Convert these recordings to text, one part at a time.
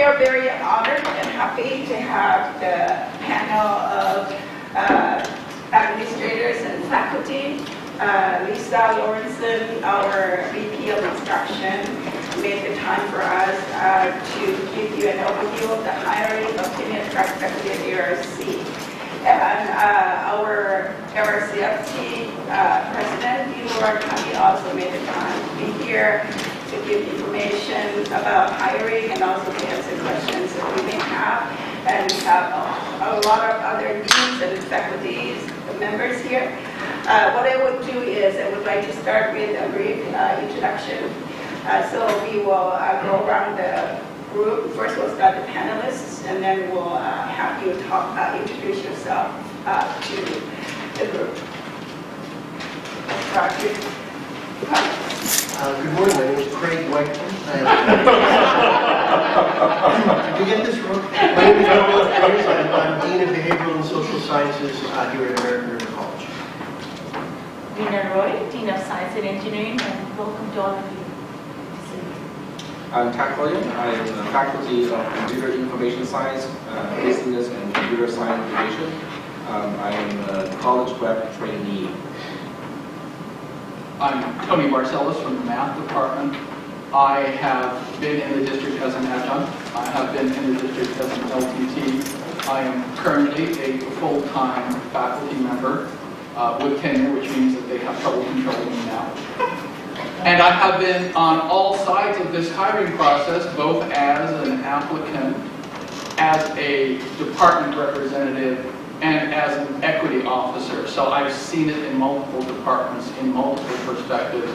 are very honored and happy to have the panel of administrators and faculty. Lisa Lawrenson, our VP of Instruction, made the time for us to give you an overview of the hiring of tenure track faculty at ARC. And our LRCFT President, Laura Kami, also made the time to be here to give information about hiring and also to answer questions that we may have. And we have a lot of other deans and faculty members here. What I would do is I would like to start with a brief introduction. So we will go around the group. First we'll start the panelists, and then we'll have you introduce yourself to the group. Start with good morning, my name is Craig Whiteman. Did you get this wrong? My name is Craig. I'm Dean of Behavioral and Social Sciences here at American River College. Rena Roy, Dean of Science and Engineering, and welcome to all of you. I'm Tak William. I am the faculty of Computer Information Science, Business and Computer Science Division. I am a college web trainee. I'm Tony Barcelos from the Math Department. I have been in the district as an adjunct. I have been in the district as an LTT. I am currently a full-time faculty member with tenure, which means that they have trouble controlling me now. And I have been on all sides of this hiring process, both as an applicant, as a department representative, and as an equity officer. So I've seen it in multiple departments, in multiple perspectives,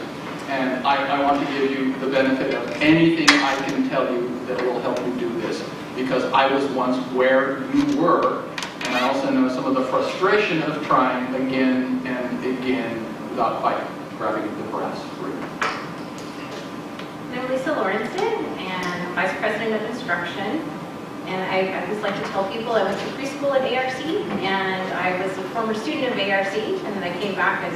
and I want to give you the benefit of anything I can tell you that will help you do this, because I was once where you were, and I also know some of the frustration of trying again and again without quite grabbing the brass root. I'm Lisa Lawrenson, and Vice President of Instruction. And I always like to tell people I went to preschool at ARC, and I was a former student of ARC, and then I came back as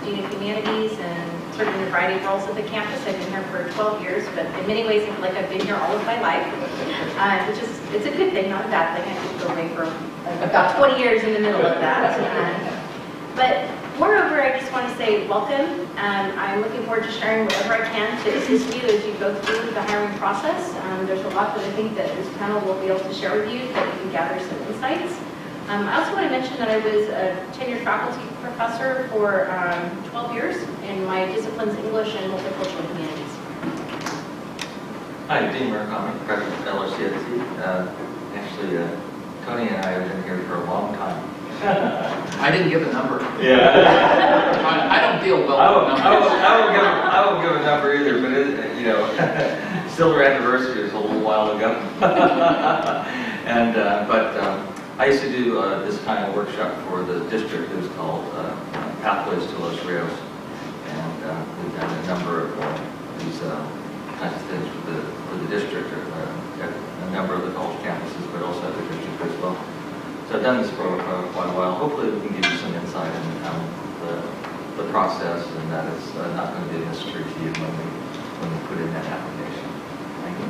Dean of Humanities and served in a variety of roles at the campus. I've been here for 12 years, but in many ways I feel like I've been here all of my life, which is, it's a good thing, not a bad thing. I could go away for about 20 years in the middle of that. But moreover, I just want to say welcome. I'm looking forward to sharing whatever I can to assist you as you go through the hiring process. There's a lot that I think that this panel will be able to share with you that you can gather some insights. I also want to mention that I was a tenured faculty professor for 12 years in my disciplines English and multicultural humanities. Hi, Dean Murakami, President of LRCFT. Actually, Tony and I have been here for a long time. I didn't give a number. Yeah. I don't deal well with numbers. I won't give a number either, but it, you know, silver anniversary is a little while ago. And I used to do this kind of workshop for the district. It was called Pathways to Los Rios, and we've done a number of these kinds of things for the district, at a number of the college campuses, but also at the district as well. So I've done this for quite a while. Hopefully we can give you some insight into the process, and that it's not going to be a mystery to you when we put in that application. Thank you.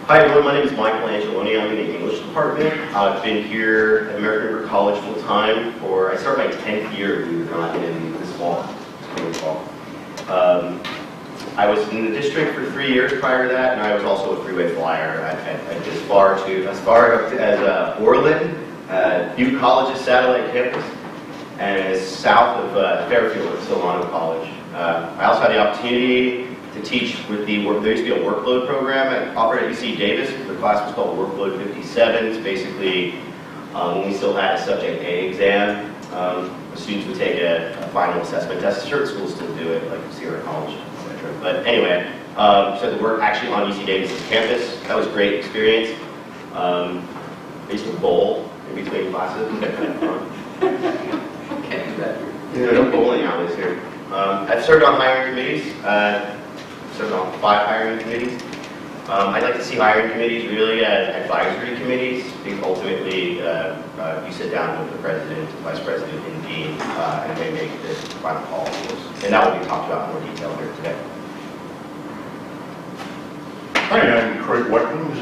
Hi everyone, my name is Michael Angeloni. I'm in the English department. I've been here at American River College full time I started my 10th year, believe it or not, in this fall. I was in the district for 3 years prior to that, and I was also a freeway flyer. I did as far up as Orland, Butte College's satellite campus, and as south of Fairfield at Solano College. I also had the opportunity to teach with there used to be a workload program operated at UC Davis. The class was called Workload 57. It's basically when we still had a Subject A exam, the students would take a final assessment test. Certain schools still do it, like Sierra College, etc. But anyway, so the work actually on UC Davis's campus. That was a great experience. I used to bowl in between classes. Can't do that. No bowling alleys here. I've served on hiring committees. Served on 5 hiring committees. I'd like to see hiring committees really as advisory committees, because ultimately you sit down with the president, vice president, and dean, and they make the final call, of course. And that will be talked about in more detail here today. Hi, I'm Craig Weckman.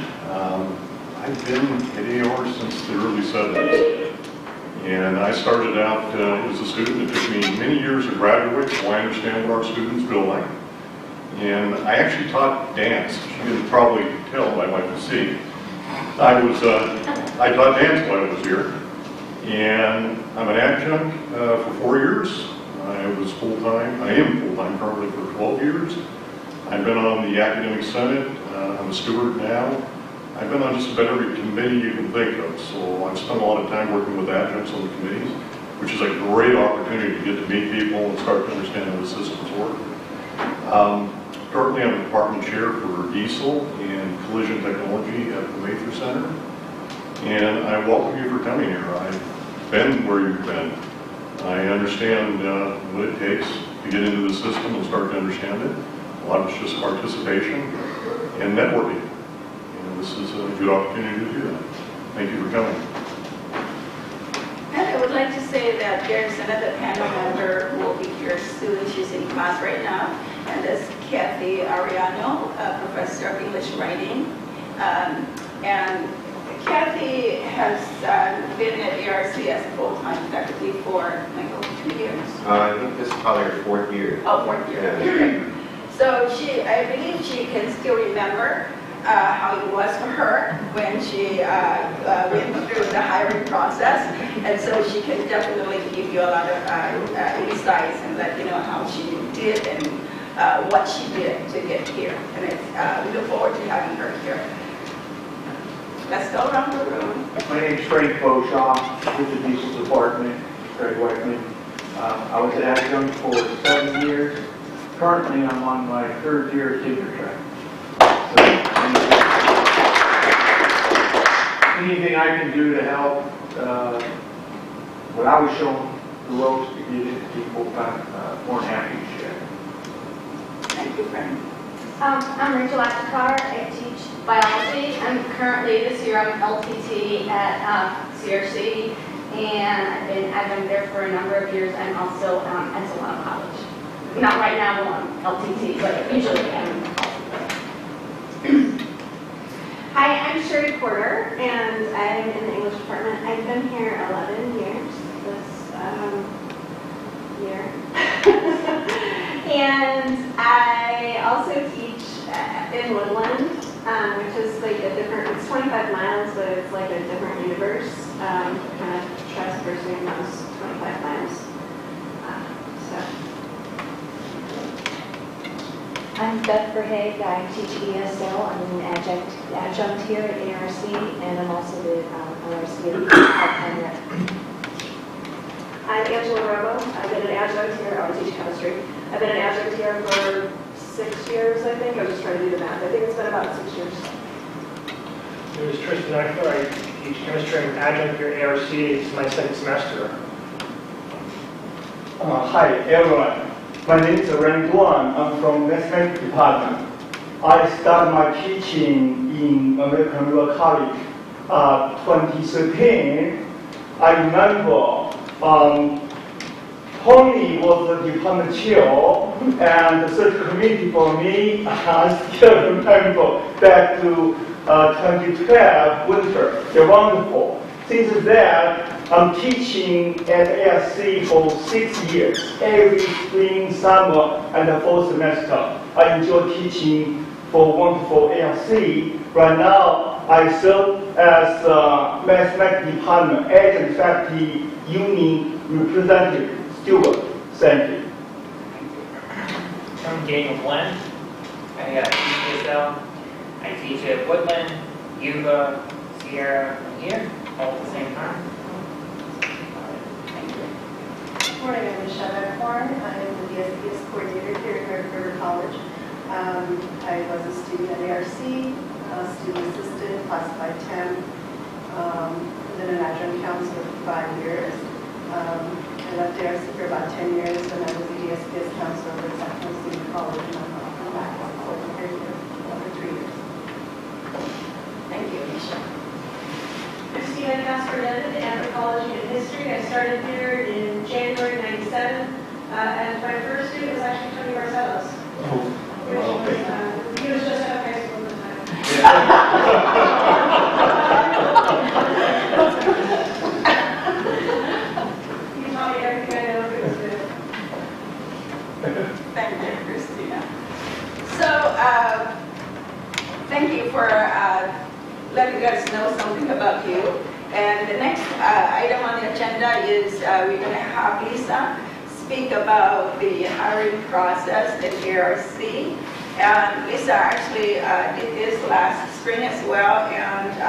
I've been at AR since the early 70s. And I started out as a student. It took me many years to graduate, so I understand what our students feel like. And I actually taught dance. You can probably tell by my physique. I taught dance while I was here. And I'm an adjunct for 4 years. I was full-time. I am full-time currently for 12 years. I've been on the Academic Senate. I'm a steward now. I've been on just about every committee you can think of. So I've spent a lot of time working with adjuncts on the committees, which is a great opportunity to get to meet people and start to understand how the systems work. Currently, I'm a department chair for diesel and collision technology at the Mather Center. And I welcome you for coming here. I've been where you've been. I understand what it takes to get into the system and start to understand it. A lot of it's just participation and networking. And this is a good opportunity to do that. Thank you for coming. And I would like to say that there's another panel member who will be here soon. She's in class right now. And that's Kathy Ariano, a professor of English writing. And Kathy has been at ARC as a full-time faculty for like over 2 years. I think this is probably her 4th year. Oh, 4th year. So I believe she can still remember how it was for her when she went through the hiring process. And so she can definitely give you a lot of insights and let you know how she did and what she did to get here. And we look forward to having her here. Let's go around the room. My name is Frank Beauchamp with the Diesel Department, Craig Weckman. I was an adjunct for 7 years. Currently, I'm on my 3rd year tenure track. So, anything I can do to help when I was shown the ropes to get it to people, I'm more than happy to share. Thank you, Frank. I'm Rachel Ackar. I teach biology. I'm currently, this year, I'm LPT at CRC, and I've been adjunct there for a number of years. I'm also at Solano College. Not right now, I'm LPT, but usually I'm LPT. Hi, I'm Sherry Porter, and I'm in the English department. I've been here 11 years this year. And I also teach in Woodland, which is like a different, it's 25 miles, but it's like a different universe. Kind of traversing those 25 miles. I'm Beth Verhaeg. I teach ESL. I'm an adjunct here at ARC, and I'm also the LRCFT part-time rep. I'm Angela Robo. I've been an adjunct here. I teach chemistry. I've been an adjunct here for 6 years, I think. I was just trying to do the math. I think it's been about 6 years. My name is Tristan Eichler. I teach chemistry. I'm an adjunct here at ARC. It's my 2nd semester. Hi, everyone. My name is Ren Duan. I'm from Mathematics Department. I started my teaching in American River College 2013. I remember Tony was the department chair and the search committee for me. I still remember back to 2012 winter. They're wonderful. Since then, I'm teaching at ARC for 6 years, every spring, summer, and the fall semester. I enjoy teaching for wonderful ARC. Right now, I serve as Mathematics Department Adjunct Faculty Union Representative Steward. Thank you. I'm Daniel Glenn. I teach ESL. I teach at Woodland, Yuba, Sierra, and here, all at the same time. Good morning, I'm Michelle Horn. I am the DSPS coordinator here at American River College. I was a student at ARC, student assistant, classified 10, then an adjunct counselor for 5 years. I left ARC for about 10 years, and I was a DSPS counselor at Sacramento State College, and I'm back here for 3 years. Thank you, Michelle. Christina Casper-Devitt, anthropology and history. I started here in January '97, and my first student was actually Tony Marcellos. He was just out of high school at the time. thank you for letting us know something about you. And the next item on the agenda is we're going to have Lisa speak about the hiring process at ARC. And Lisa actually did this last spring as well, and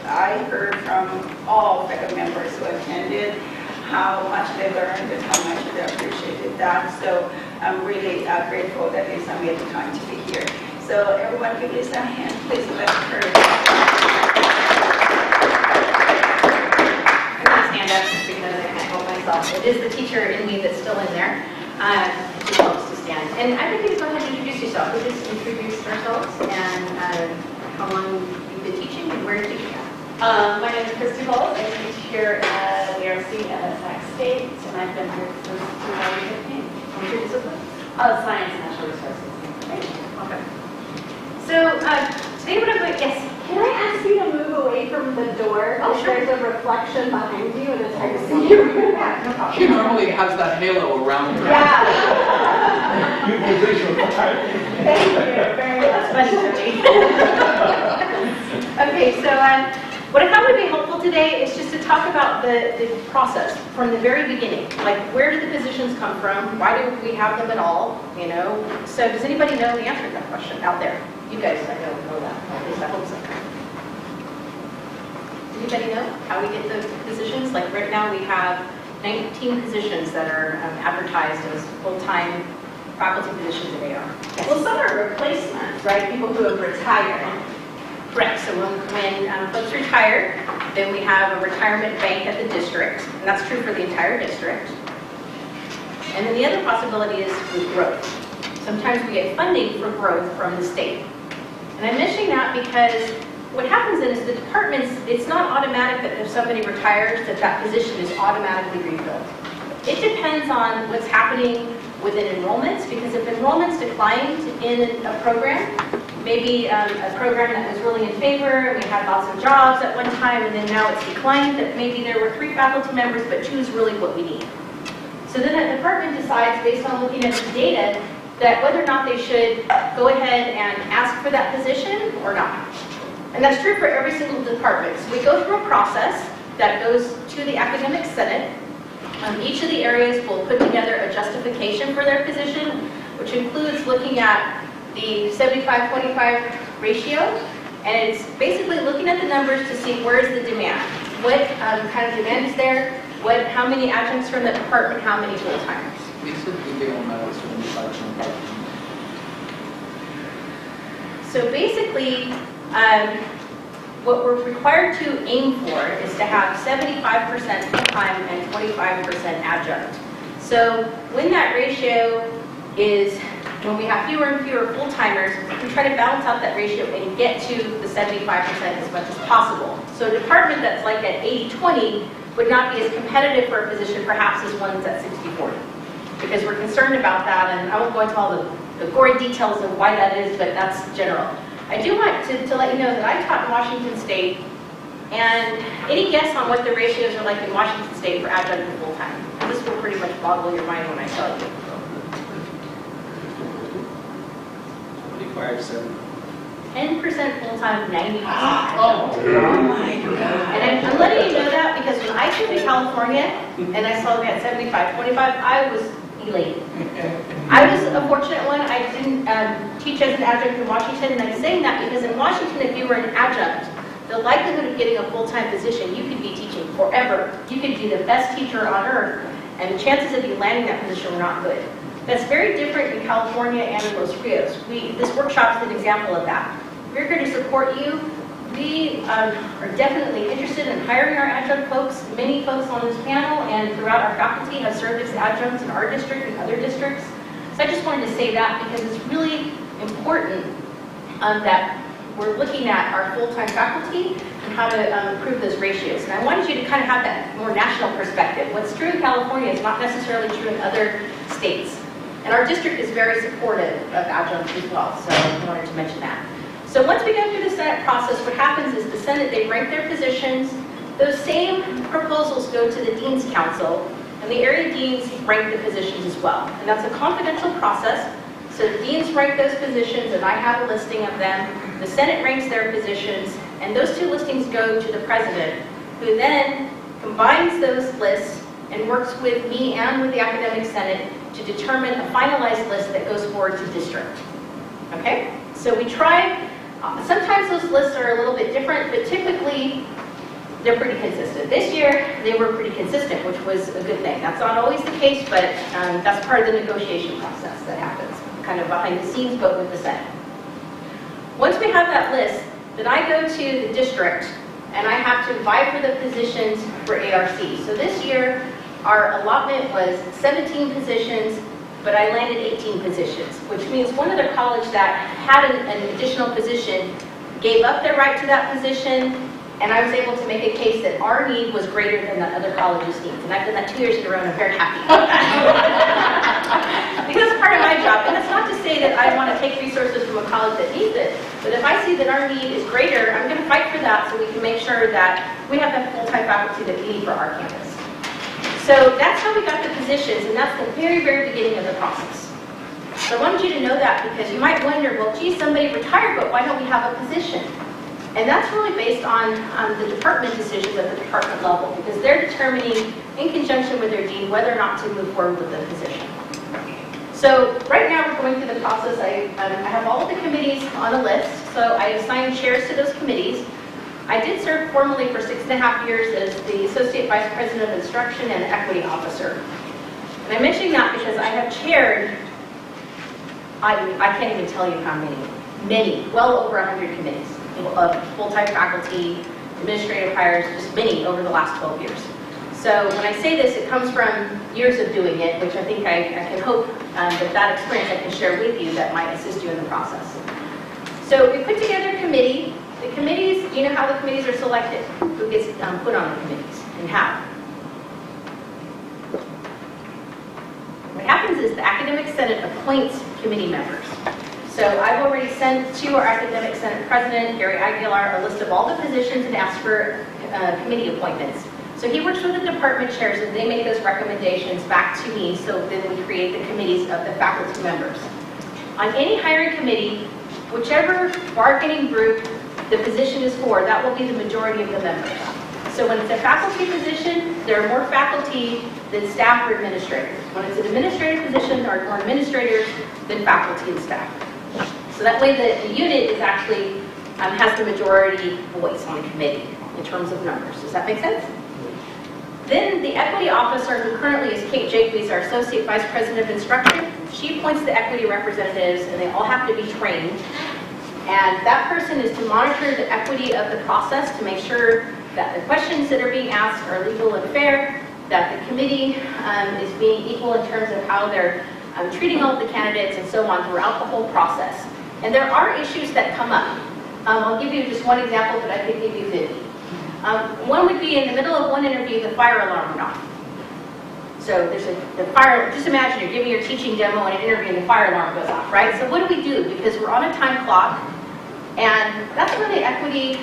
I heard from all FECA members who attended how much they learned and how much they appreciated that. So I'm really grateful that Lisa made the time to be here. So everyone give Lisa a hand, please. Let her. I'm going to stand up just because I can't help myself. It is the teacher in me that's still in there. It just helps to stand. And I'd like you to go ahead and introduce yourself. We'll just introduce ourselves and how long you've been teaching and where you're teaching at. My name is Christy Bowles. I teach here at ARC at Sac State, and I've been here since 2015. What's your discipline? Science and natural resources. Great. Okay. So today what I'm going to, yes. Can I ask you to move away from the door? Oh, sure. There's a reflection behind you, and it's hard to see you. Yeah, no problem. She normally has that halo around her. Yeah. You position. Thank you very much. That's funny for me. Okay, so what I thought would be helpful today is just to talk about the process from the very beginning. Like, where did the positions come from? Why do we have them at all? You know? So does anybody know the answer to that question out there? You guys, I know that. At least I hope so. Does anybody know how we get the positions? Like right now we have 19 positions that are advertised as full-time faculty positions at AR. Yes. Well, some are replacements, right? People who have retired. Correct. So when folks retire, then we have a retirement bank at the district, and that's true for the entire district. And then the other possibility is with growth. Sometimes we get funding for growth from the state. And I'm mentioning that because what happens then is the departments, it's not automatic that if somebody retires that that position is automatically refilled. It depends on what's happening within enrollments, because if enrollments declined in a program, maybe a program that was really in favor, and we had lots of jobs at one time, and then now it's declined, that maybe there were 3 faculty members, but 2 is really what we need. So then the department decides, based on looking at the data, that whether or not they should go ahead and ask for that position or not. And that's true for every single department. So we go through a process that goes to the academic senate. Each of the areas will put together a justification for their position, which includes looking at the 75-25 ratio, and it's basically looking at the numbers to see where's the demand. What kind of demand is there? How many adjuncts from the department? How many full-timers? Lisa, we get on that, it's 25. So basically, what we're required to aim for is to have 75% full-time and 25% adjunct. So when that ratio is, when we have fewer and fewer full-timers, we try to balance out that ratio and get to the 75% as much as possible. So a department that's like at 80-20 would not be as competitive for a position perhaps as one that's at 60-40. Because we're concerned about that, and I won't go into all the gory details of why that is, but that's general. I do want to let you know that I taught in Washington State, and any guess on what the ratios are like in Washington State for adjunct and full-time? This will pretty much boggle your mind when I tell you. 25%. 10% full-time, 90% adjunct. Oh my God. And I'm letting you know that because when I came to California and I saw me at 75-25, I was elated. I was a fortunate one. I didn't teach as an adjunct in Washington, and I'm saying that because in Washington, if you were an adjunct, the likelihood of getting a full-time position, you could be teaching forever. You could be the best teacher on earth, and the chances of you landing that position were not good. That's very different in California and in Los Rios. This workshop is an example of that. We're here to support you. We are definitely interested in hiring our adjunct folks. Many folks on this panel and throughout our faculty have served as adjuncts in our district and other districts. So I just wanted to say that because it's really important that we're looking at our full-time faculty and how to improve those ratios. And I wanted you to kind of have that more national perspective. What's true in California is not necessarily true in other states. And our district is very supportive of adjuncts as well, so I wanted to mention that. So once we go through the Senate process, what happens is the Senate, they rank their positions. Those same proposals go to the Dean's Council, and the area deans rank the positions as well. And that's a confidential process, So the deans rank those positions, and I have a listing of them. The Senate ranks their positions, and those two listings go to the president, who then combines those lists and works with me and with the academic senate to determine a finalized list that goes forward to district. Okay? So we try, sometimes those lists are a little bit different, but typically they're pretty consistent. This year, they were pretty consistent, which was a good thing. That's not always the case, but that's part of the negotiation process that happens, kind of behind the scenes, but with the Senate. Once we have that list, then I go to the district, and I have to vie for the positions for ARC. So this year, our allotment was 17 positions, but I landed 18 positions, which means one other college that had an additional position gave up their right to that position, and I was able to make a case that our need was greater than that other college's needs. And I've done that 2 years in a row, and I'm very happy about that. Because it's part of my job. And that's not to say that I want to take resources from a college that needs it, but if I see that our need is greater, I'm going to fight for that so we can make sure that we have that full-time faculty that we need for our campus. So that's how we got the positions, and that's the very, very beginning of the process. So I wanted you to know that because you might wonder, well, gee, somebody retired, but why don't we have a position? And that's really based on the department decisions at the department level, because they're determining, in conjunction with their dean, whether or not to move forward with the position. So right now we're going through the process. I have all of the committees on a list, so I assign chairs to those committees. I did serve formally for 6.5 years as the Associate Vice President of Instruction and Equity Officer. And I'm mentioning that because I have chaired, I can't even tell you how many, well over 100 committees of full-time faculty, administrative hires, just many over the last 12 years. So when I say this, it comes from years of doing it, which I think I can hope that experience I can share with you that might assist you in the process. So we put together a committee. The committees, you know how the committees are selected, who gets put on the committees, and how. What happens is the Academic Senate appoints committee members. So I've already sent to our Academic Senate President, Gary Aguilar, a list of all the positions and asked for committee appointments. So he works with the department chairs and they make those recommendations back to me, so then we create the committees of the faculty members. On any hiring committee, whichever bargaining group the position is for, that will be the majority of the members. So when it's a faculty position, there are more faculty than staff or administrators. When it's an administrative position, there are more administrators than faculty and staff. So that way the unit is actually has the majority voice on the committee in terms of numbers. Does that make sense? Then the equity officer, who currently is Kate Jakeby, our Associate Vice President of Instruction, she appoints the equity representatives, and they all have to be trained. And that person is to monitor the equity of the process to make sure that the questions that are being asked are legal and fair, that the committee is being equal in terms of how they're treating all of the candidates and so on throughout the whole process. And there are issues that come up. I'll give you just one example, but I could give you 50. One would be in the middle of one interview, the fire alarm went off. So there's the fire, just imagine you're giving your teaching demo and an interview and the fire alarm goes off, right? So what do we do? Because we're on a time clock, and that's where the equity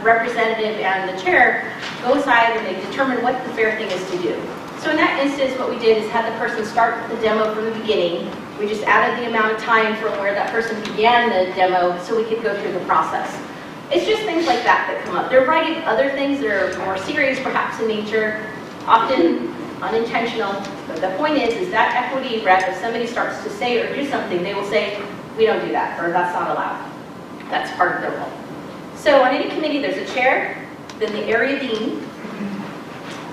representative and the chair go aside and they determine what the fair thing is to do. So in that instance, what we did is had the person start the demo from the beginning. We just added the amount of time from where that person began the demo so we could go through the process. It's just things like that that come up. There are a variety of other things that are more serious perhaps in nature, often unintentional. But the point is that equity rep, if somebody starts to say or do something, they will say, we don't do that, or that's not allowed. That's part of their role. So on any committee, there's a chair, then the area dean,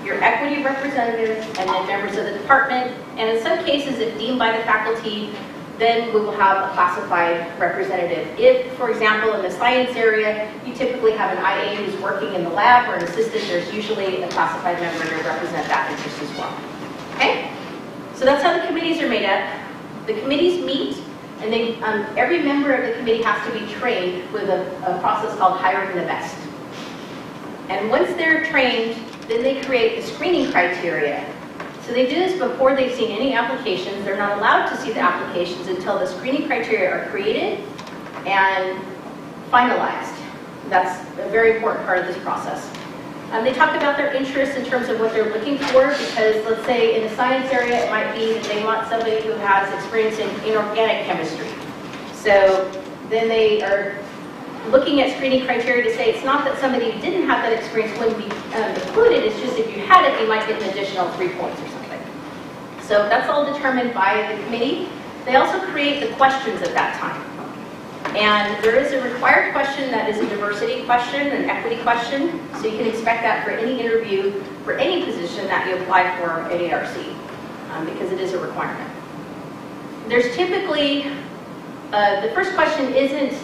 your equity representative, and then members of the department. And in some cases, if deemed by the faculty, then we will have a classified representative. If, for example, in the science area, you typically have an IA who's working in the lab or an assistant, there's usually a classified member to represent that interest as well. Okay? So that's how the committees are made up. The committees meet, and they, every member of the committee has to be trained with a process called hiring the best. And once they're trained, then they create the screening criteria. So they do this before they've seen any applications. They're not allowed to see the applications until the screening criteria are created and finalized. That's a very important part of this process. They talk about their interests in terms of what they're looking for, because let's say in the science area, it might be that they want somebody who has experience in inorganic chemistry. So then they are looking at screening criteria to say it's not that somebody who didn't have that experience wouldn't be included, it's just if you had it, you might get an additional 3 points or something. So that's all determined by the committee. They also create the questions at that time. And there is a required question that is a diversity question, an equity question, so you can expect that for any interview, for any position that you apply for at ARC, because it is a requirement. There's typically, the first question isn't,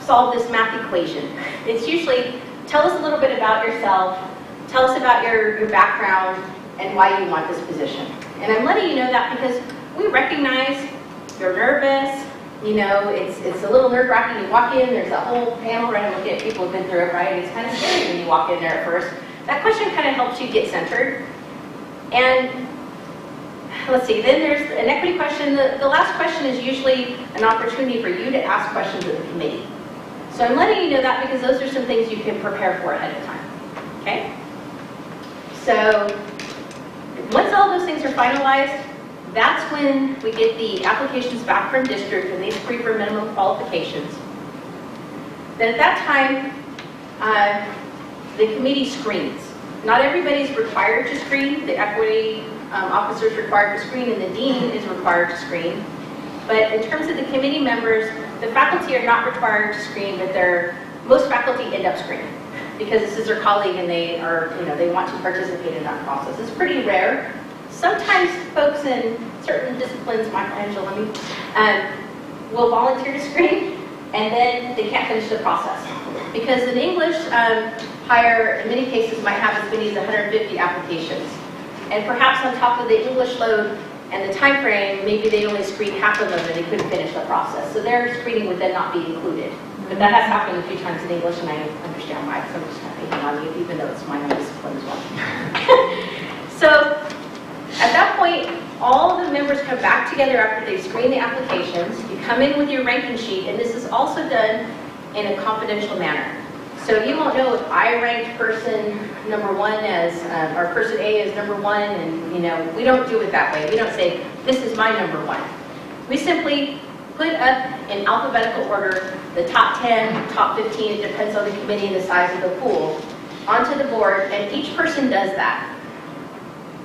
solve this math equation. It's usually, tell us a little bit about yourself, tell us about your background, and why you want this position. And I'm letting you know that because we recognize you're nervous, it's a little nerve-wracking. You walk in, there's a whole panel, right? I'm looking at people who've been through it, right? It's kind of scary when you walk in there at first. That question kind of helps you get centered. And let's see, then there's an equity question. The last question is usually an opportunity for you to ask questions of the committee. So I'm letting you know that because those are some things you can prepare for ahead of time, okay? So once all those things are finalized, that's when we get the applications back from district and they screen for minimum qualifications. Then at that time, the committee screens. Not everybody's required to screen. The equity officer is required to screen and the dean is required to screen. But in terms of the committee members, the faculty are not required to screen, but most faculty end up screening because this is their colleague and they are, they want to participate in that process. It's pretty rare. Sometimes folks in certain disciplines, Michelangelo, will volunteer to screen, and then they can't finish the process. Because an English hire, in many cases, might have as many as 150 applications. And perhaps on top of the English load and the time frame, maybe they only screened half of them and they couldn't finish the process. So their screening would then not be included. But that has happened a few times in English, and I understand why, because I'm just kind of picking on you, even though it's my own discipline as well. So, at that point, all the members come back together after they screen the applications. You come in with your ranking sheet, and this is also done in a confidential manner. So you won't know if I ranked person number 1 as, or person A as number 1, and we don't do it that way. We don't say, this is my number 1. We simply put up in alphabetical order the top 10, top 15, it depends on the committee and the size of the pool, onto the board, and each person does that.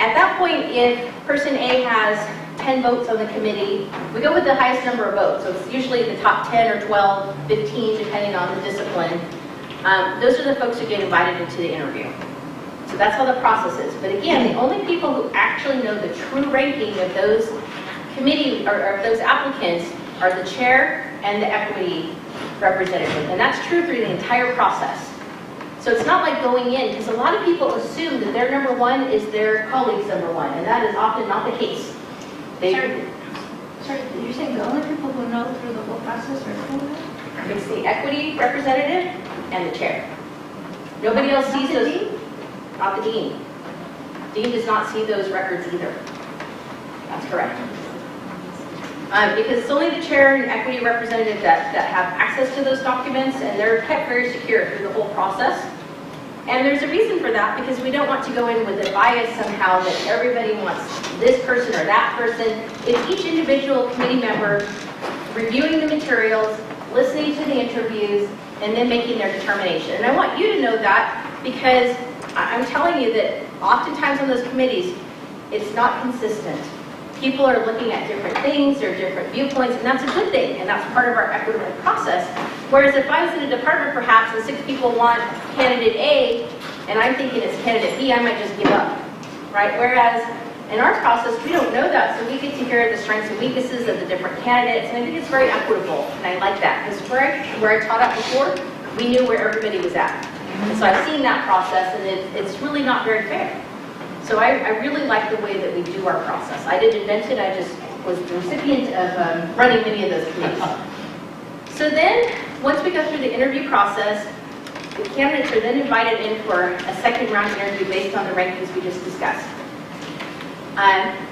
At that point, if person A has 10 votes on the committee, we go with the highest number of votes. So it's usually the top 10 or 12, 15, depending on the discipline. Those are the folks who get invited into the interview. So that's how the process is. But again, the only people who actually know the true ranking of those committee or those applicants are the chair and the equity representative. And that's true through the entire process. So it's not like going in, because a lot of people assume that their number 1 is their colleague's number 1, and that is often not the case. Sorry, you're saying the only people who know through the whole process are who? It's the equity representative and the chair. Nobody else sees those. Not the dean. Dean does not see those records either. That's correct. Because it's only the chair and equity representative that have access to those documents, and they're kept very secure through the whole process. And there's a reason for that, because we don't want to go in with a bias somehow that everybody wants this person or that person. It's each individual committee member reviewing the materials, listening to the interviews, and then making their determination. And I want you to know that, because I'm telling you that oftentimes on those committees, it's not consistent. People are looking at different things, there are different viewpoints, and that's a good thing, and that's part of our equitable process. Whereas if I was in a department perhaps and 6 people want candidate A, and I'm thinking it's candidate B, I might just give up, right? Whereas in our process, we don't know that, so we get to hear the strengths and weaknesses of the different candidates, and I think it's very equitable, and I like that, because where I taught at before, we knew where everybody was at. And so I've seen that process, and it's really not very fair. So I really like the way that we do our process. I didn't invent it, I just was the recipient of running many of those committees. So then, once we go through the interview process, the candidates are then invited in for a second round interview based on the rankings we just discussed.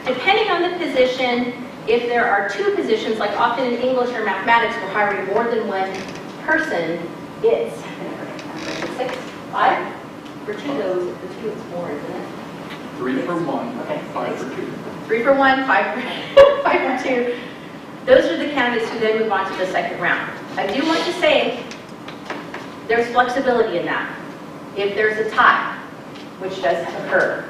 Depending on the position, if there are 2 positions, like often in English or mathematics, we're hiring more than 1 person, it's 6, 5, For two, though, the two is more, isn't it? 3 for 1, Okay. 5 for 2. 3 for 1, 5 for, 5 for 2. Those are the candidates who then move on to the second round. I do want to say there's flexibility in that. If there's a tie, which does occur,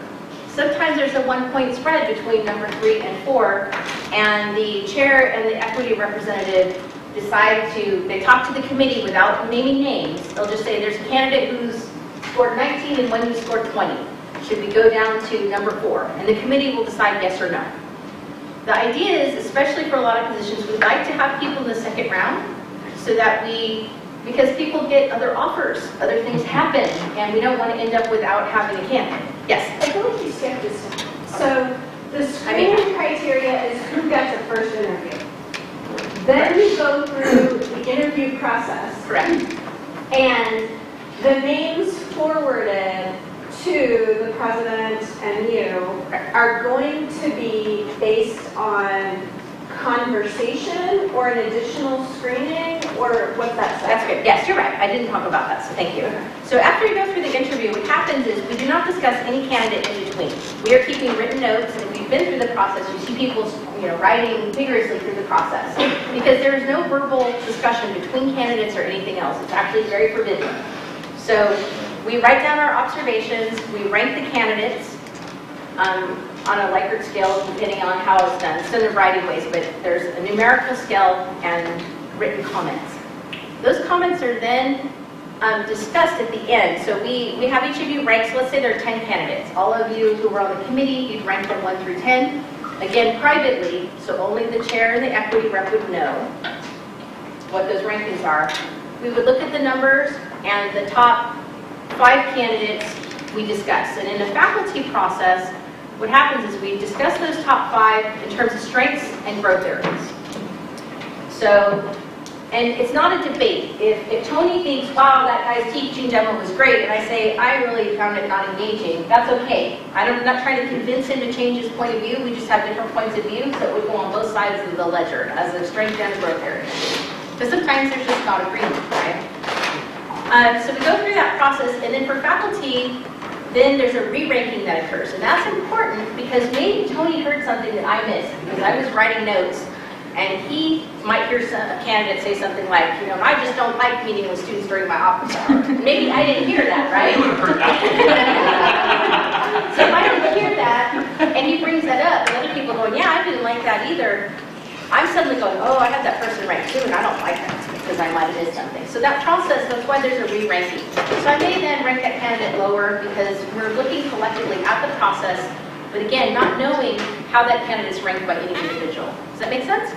sometimes there's a 1-point spread between number 3 and 4, and the chair and the equity representative decide they talk to the committee without naming names. They'll just say there's a candidate who's scored 19 and one who scored 20. Should we go down to number 4? And the committee will decide yes or no. The idea is, especially for a lot of positions, we'd like to have people in the second round so that because people get other offers, other things happen, and we don't want to end up without having a candidate. Yes? I feel like you skipped this one. So the screening criteria is who gets a first interview. Then you go through the interview process. Correct. And the names forwarded to the president and you are going to be based on conversation or an additional screening, or what's that say? That's good. Yes, you're right. I didn't talk about that, so thank you. So after you go through the interview, what happens is we do not discuss any candidate in between. We are keeping written notes, and if you've been through the process, you see people writing vigorously through the process. Because there is no verbal discussion between candidates or anything else. It's actually very forbidden. So we write down our observations, we rank the candidates on a Likert scale, depending on how it's done. It's done in a variety of ways, but there's a numerical scale and written comments. Those comments are then discussed at the end. So we have each of you rank, so let's say there are 10 candidates. All of you who were on the committee, you'd rank them 1 through 10. Again, privately, so only the chair and the equity rep would know what those rankings are. We would look at the numbers and the top 5 candidates we discuss. And in the faculty process, what happens is we discuss those top 5 in terms of strengths and growth areas. So, and it's not a debate. If Tony thinks, wow, that guy's teaching demo was great, and I say, I really found it not engaging, that's okay. I'm not trying to convince him to change his point of view. We just have different points of view, so it would go on both sides of the ledger as a strength and growth area. Because sometimes there's just not agreement, right? So we go through that process, and then for faculty, then there's a re-ranking that occurs. And that's important because maybe Tony heard something that I missed because I was writing notes, and he might hear a candidate say something like, I just don't like meeting with students during my office hour. Maybe I didn't hear that, right? So if I don't hear that, and he brings that up, and other people going, yeah, I didn't like that either, I'm suddenly going, oh, I had that person ranked too, and I don't like that because I might have missed something. So that process, that's why there's a re-ranking. So I may then rank that candidate lower because we're looking collectively at the process, but again, not knowing how that candidate's ranked by any individual. Does that make sense?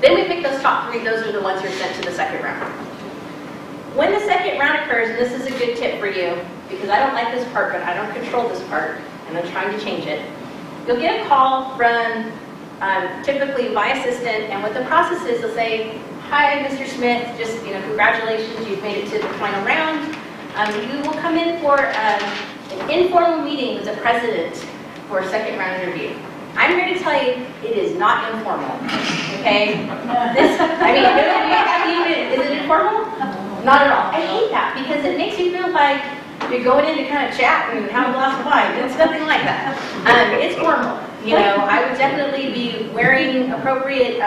Then we pick those top 3, those are the ones who are sent to the second round. When the second round occurs, and this is a good tip for you, because I don't like this part, but I don't control this part, and I'm trying to change it. You'll get a call from typically my assistant, and what the process is, they'll say, hi, Mr. Smith, just, congratulations, you've made it to the final round. You will come in for an informal meeting with the president for a second round interview. I'm here to tell you, it is not informal, okay? Is it informal? Not at all. I hate that because it makes you feel like you're going in to kind of chat and have a glass of wine. It's nothing like that. It's formal. I would definitely be wearing appropriate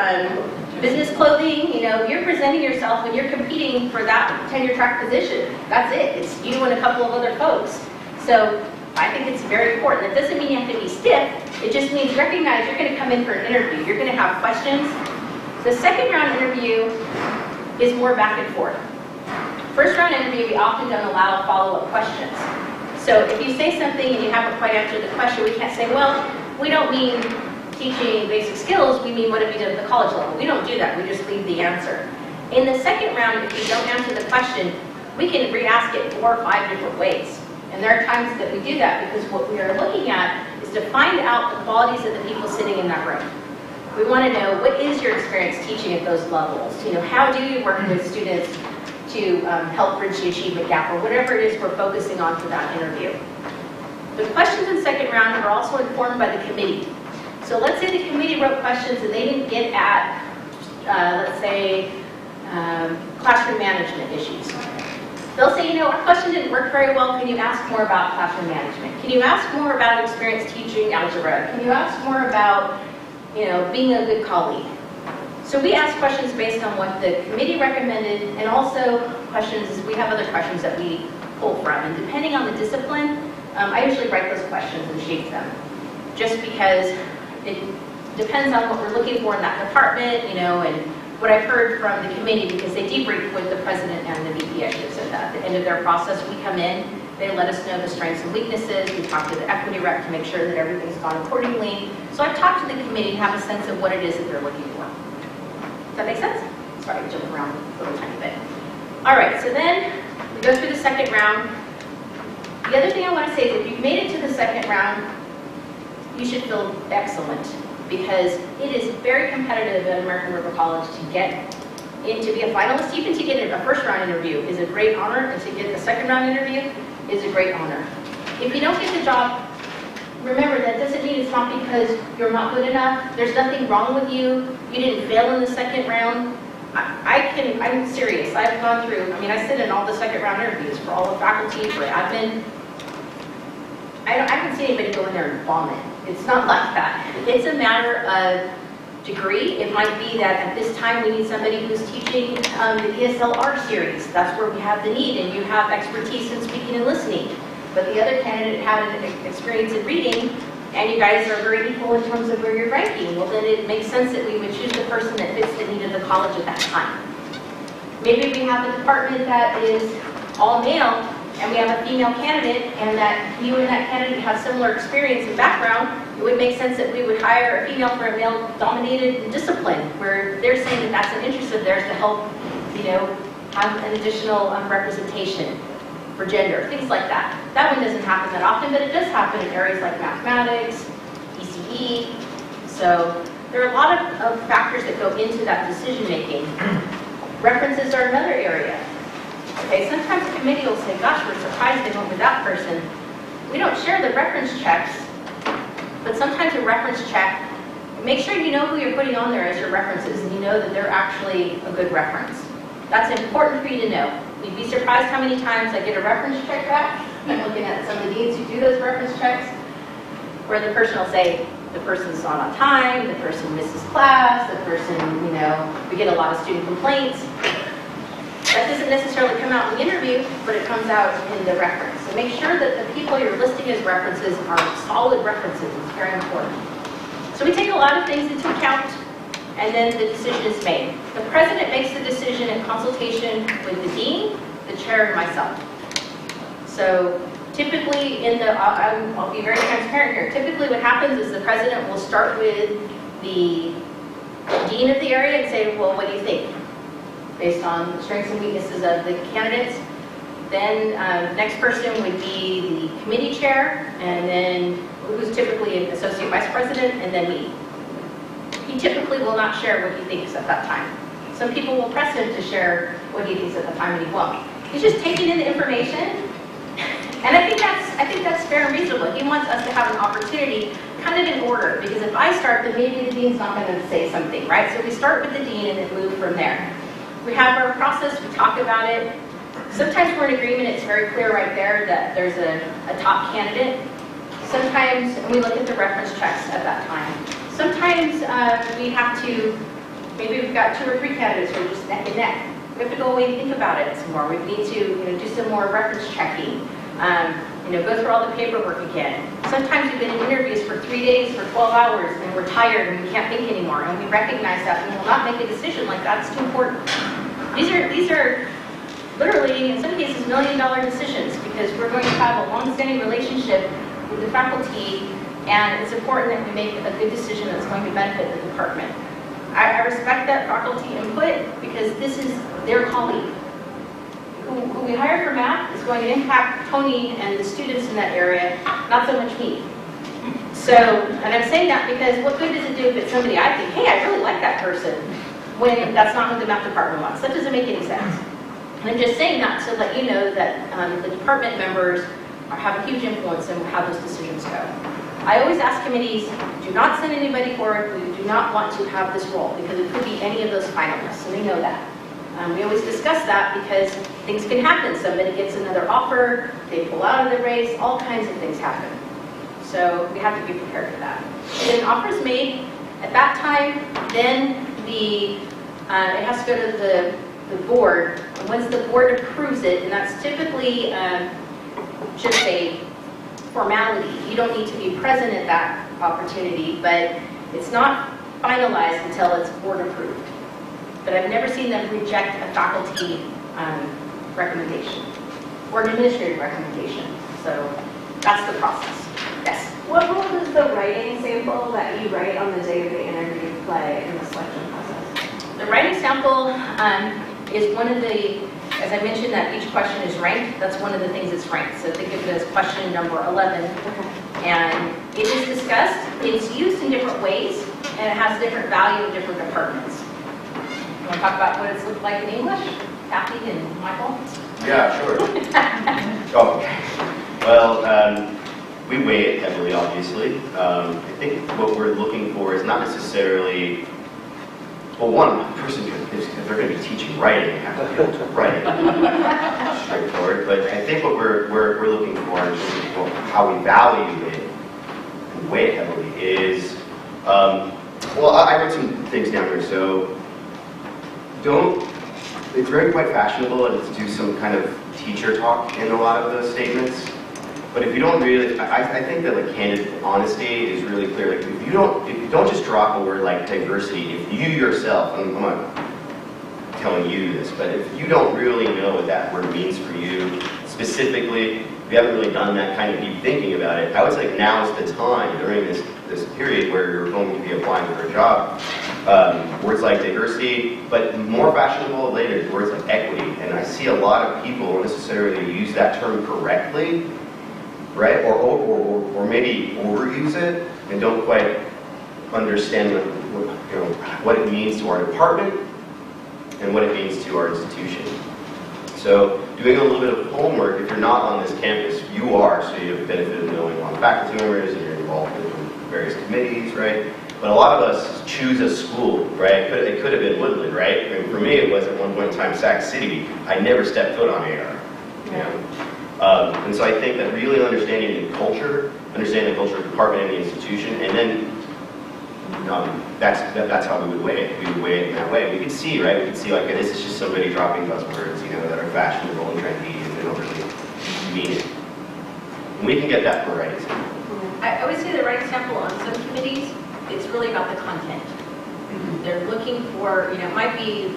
business clothing. You're presenting yourself when you're competing for that tenure track position. That's it. It's you and a couple of other folks. So I think it's very important. It doesn't mean you have to be stiff. It just means recognize you're going to come in for an interview. You're going to have questions. The second round interview is more back and forth. First round interview, we often don't allow follow-up questions. So if you say something and you haven't quite answered the question, we can't say, well, we don't mean teaching basic skills, we mean what have you done at the college level. We don't do that, we just leave the answer. In the second round, if you don't answer the question, we can re-ask it 4 or 5 different ways. And there are times that we do that because what we are looking at is to find out the qualities of the people sitting in that room. We want to know, what is your experience teaching at those levels? How do you work with students to help bridge the achievement gap, or whatever it is we're focusing on for that interview. The questions in the second round are also informed by the committee. So let's say the committee wrote questions and they didn't get at, let's say, classroom management issues. They'll say, our question didn't work very well. Can you ask more about classroom management? Can you ask more about experience teaching algebra? Can you ask more about, being a good colleague? So we ask questions based on what the committee recommended, and also we have other questions that we pull from. And depending on the discipline, I usually write those questions and shape them, just because it depends on what we're looking for in that department, and what I've heard from the committee, because they debrief with the president and the VP, I should say that. At the end of their process, we come in, they let us know the strengths and weaknesses, we talk to the equity rep to make sure that everything's gone accordingly. So I've talked to the committee to have a sense of what it is that they're looking for. Does that make sense? Sorry, jumping around a little tiny bit. All right, so then we go through the second round. The other thing I want to say is if you've made it to the second round, you should feel excellent, because it is very competitive at American River College to get in to be a finalist. Even to get a first round interview is a great honor, and to get a second round interview is a great honor. If you don't get the job, remember that doesn't mean it's not because you're not good enough. There's nothing wrong with you. You didn't fail in the second round. I'm serious. I've gone through, I sit in all the second round interviews for all the faculty, for admin. I haven't seen anybody go in there and vomit. It's not like that. It's a matter of degree. It might be that at this time we need somebody who's teaching the ESLR series. That's where we have the need, and you have expertise in speaking and listening. But the other candidate had an experience in reading, and you guys are very equal in terms of where you're ranking. Well, then it makes sense that we would choose the person that fits the need of the college at that time. Maybe we have a department that is all male, and we have a female candidate, and that you and that candidate have similar experience and background. It would make sense that we would hire a female for a male-dominated discipline, where they're saying that that's an interest of theirs to help, have an additional representation for gender, things like that. That one doesn't happen that often, but it does happen in areas like mathematics, ECE. So there are a lot of factors that go into that decision-making. References are another area. Okay, sometimes the committee will say, gosh, we're surprised they went with that person. We don't share the reference checks, but sometimes a reference check, make sure you know who you're putting on there as your references, and you know that they're actually a good reference. That's important for you to know. You'd be surprised how many times I get a reference check back. I'm looking at some of the deans who do those reference checks, where the person will say, the person's not on time, the person misses class, the person, we get a lot of student complaints. That doesn't necessarily come out in the interview, but it comes out in the reference. So make sure that the people you're listing as references are solid references. It's very important. So we take a lot of things into account, and then the decision is made. The president makes the decision in consultation with the dean, the chair, and myself. So typically I'll be very transparent here. Typically what happens is the president will start with the dean of the area and say, well, what do you think? Based on the strengths and weaknesses of the candidates. Then next person would be the committee chair, and then who's typically an associate vice president, and then me. He typically will not share what he thinks at that time. Some people will press him to share what he thinks at the time, and he won't. He's just taking in the information, and I think that's fair and reasonable. He wants us to have an opportunity, kind of in order, because if I start, then maybe the dean's not going to say something, right? So we start with the dean and then move from there. We have our process, we talk about it. Sometimes we're in agreement, it's very clear right there that there's a top candidate. Sometimes we look at the reference checks at that time. Sometimes we have to, maybe we've got 2 or 3 candidates who are just neck and neck. We have to go away and think about it some more. We need to do some more reference checking. Go through all the paperwork again. Sometimes we've been in interviews for 3 days, for 12 hours, and we're tired and we can't think anymore. And we recognize that we will not make a decision like that. It's too important. These are literally, in some cases, $1 million decisions, because we're going to have a long-standing relationship with the faculty, and it's important that we make a good decision that's going to benefit the department. I respect that faculty input, because this is their colleague. Who we hire for math is going to impact Tony and the students in that area, not so much me. So, and I'm saying that because what good does it do if it's somebody I think, hey, I really like that person, when that's not what the math department wants? That doesn't make any sense. And I'm just saying that to let you know that the department members have a huge influence in how those decisions go. I always ask committees, do not send anybody forward who do not want to have this role, because it could be any of those finalists, and they know that. We always discuss that because things can happen. Somebody gets another offer, they pull out of the race, all kinds of things happen. So we have to be prepared for that. And then offers made at that time, then it has to go to the board. And once the board approves it, and that's typically just a formality. You don't need to be present at that opportunity, but it's not finalized until it's board approved. But I've never seen them reject a faculty recommendation or an administrative recommendation. So that's the process. Yes? What role does the writing sample that you write on the day of the interview play in the selection process? The writing sample is one of the, as I mentioned, that each question is ranked. That's one of the things that's ranked. So think of it as question number 11. And it is discussed. It's used in different ways, and it has different value in different departments. You want to talk about what it's looked like in English? Kathy and Michael? Yeah, sure. Okay. Well, we weigh it heavily, obviously. I think what we're looking for is not necessarily, well, one person, if they're going to be teaching writing, they have to be able to write. Straightforward. But I think what we're looking for in terms of how we value it and weigh it heavily is, well, I wrote some things down here. So it's very quite fashionable to do some kind of teacher talk in a lot of those statements. But if you don't really, I think that like candid honesty is really clear. Like if you don't just drop a word like diversity, if you yourself, I'm not telling you this, but if you don't really know what that word means for you specifically, if you haven't really done that kind of deep thinking about it, I would say now is the time during this period where you're going to be applying for a job. Words like diversity, but more fashionable later is words like equity. And I see a lot of people don't necessarily use that term correctly, right? Or maybe overuse it and don't quite understand what it means to our department and what it means to our institution. So doing a little bit of homework, if you're not on this campus, you are, so you have the benefit of knowing a lot of faculty members and you're involved in various committees, right? But a lot of us choose a school, right? It could have been Woodland, right? I mean, for me, it was at one point in time Sac City. I never stepped foot on AR, you know? And so I think that really understanding the culture of the department and the institution, and then that's how we would weigh it. We would weigh it in that way. We could see, right? We could see like this is just somebody dropping buzzwords, that are fashionable and trendy, and they don't really mean it. And we can get that for writing sample. I always say the writing sample on some committees, it's really about the content. They're looking for, it might be,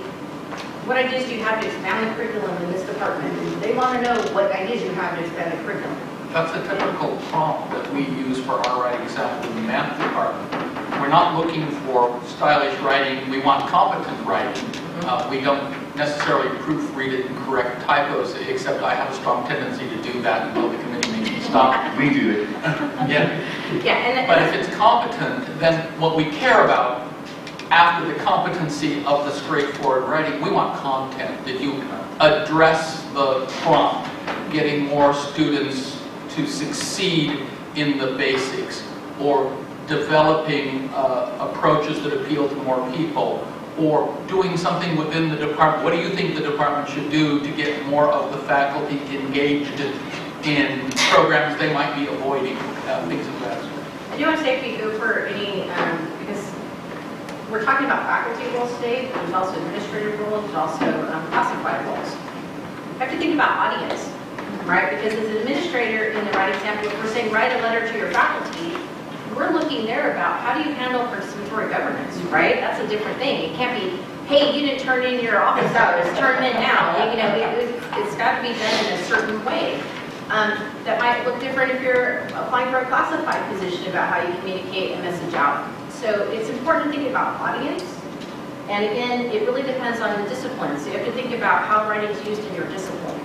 what ideas do you have to expand the curriculum in this department? They want to know what ideas you have to expand the curriculum. That's a typical prompt that we use for our writing sample in the math department. We're not looking for stylish writing, we want competent writing. We don't necessarily proofread it and correct typos, except I have a strong tendency to do that until the committee makes me stop. We do it. Yeah. But if it's competent, then what we care about after the competency of the straightforward writing, we want content, that you address the prompt, getting more students to succeed in the basics, or developing approaches that appeal to more people, or doing something within the department. What do you think the department should do to get more of the faculty engaged in programs they might be avoiding, things of that sort? I do want to say if you go for any, because we're talking about faculty roles today, but there's also administrative roles, there's also classified roles. You have to think about audience, right? Because as an administrator in the writing sample, if we're saying write a letter to your faculty, we're looking there about how do you handle participatory governance, right? That's a different thing. It can't be, hey, you didn't turn in your office hours, turn them in now. It's got to be done in a certain way. That might look different if you're applying for a classified position about how you communicate a message out. So it's important to think about audience. And again, it really depends on the discipline. So you have to think about how writing is used in your discipline.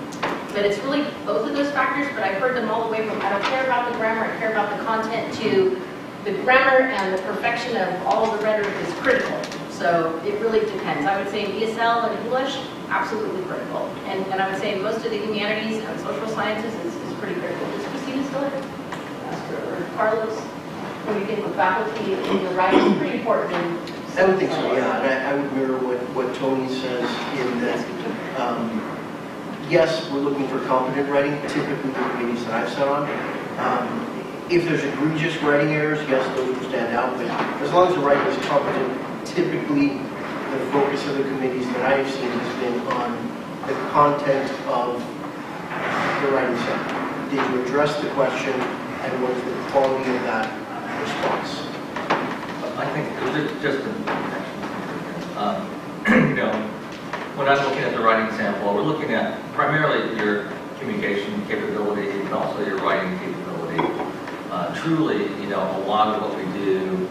But it's really both of those factors, but I've heard them all the way from I don't care about the grammar, I care about the content, to the grammar and the perfection of all of the rhetoric is critical. So it really depends. I would say ESL and English, absolutely critical. And I would say most of the humanities and social sciences is pretty critical. Is Christina still there? Or Carlos? When you think of faculty in your writing, it's pretty important in I would think so, yeah, and I would mirror what Tony says in that, yes, we're looking for competent writing, typically the committees that I've sat on. If there's egregious writing errors, yes, those will stand out, but as long as the writing is competent, typically the focus of the committees that I've seen has been on the content of the writing set. Did you address the question, and what is the quality of that response? I think just when I'm looking at the writing sample, we're looking at primarily your communication capability and also your writing capability. Truly, a lot of what we do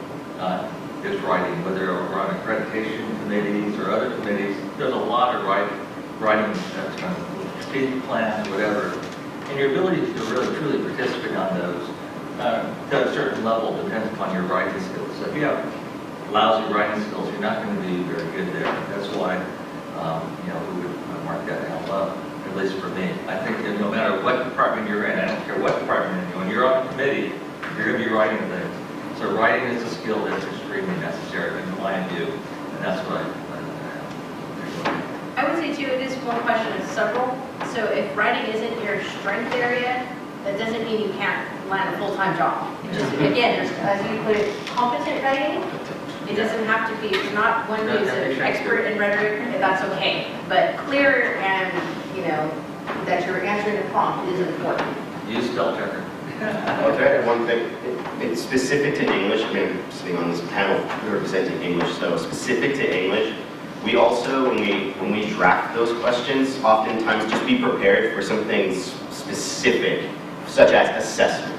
is writing, whether we're on accreditation committees or other committees. There's a lot of writing that's kind of strategic plans, whatever. And your ability to really truly participate on those to a certain level depends upon your writing skills. So if you have lousy writing skills, you're not going to be very good there. That's why, we would mark that down low, at least for me. I think that no matter what department you're in, I don't care what department you're in, when you're on a committee, you're going to be writing things. So writing is a skill that's extremely necessary in my view, and that's what I would say too, it is one question of several. So if writing isn't your strength area, that doesn't mean you can't land a full-time job. Just, again, there's, as you put it, competent writing. It doesn't have to be, if you're not one who's an expert in rhetoric, that's okay. But clear and, that you're answering the prompt is important. Use spell checker. I'll add one thing. It's specific to English. I mean, I'm sitting on this panel representing English, so specific to English. We also, when we draft those questions, oftentimes just be prepared for some things specific, such as assessment.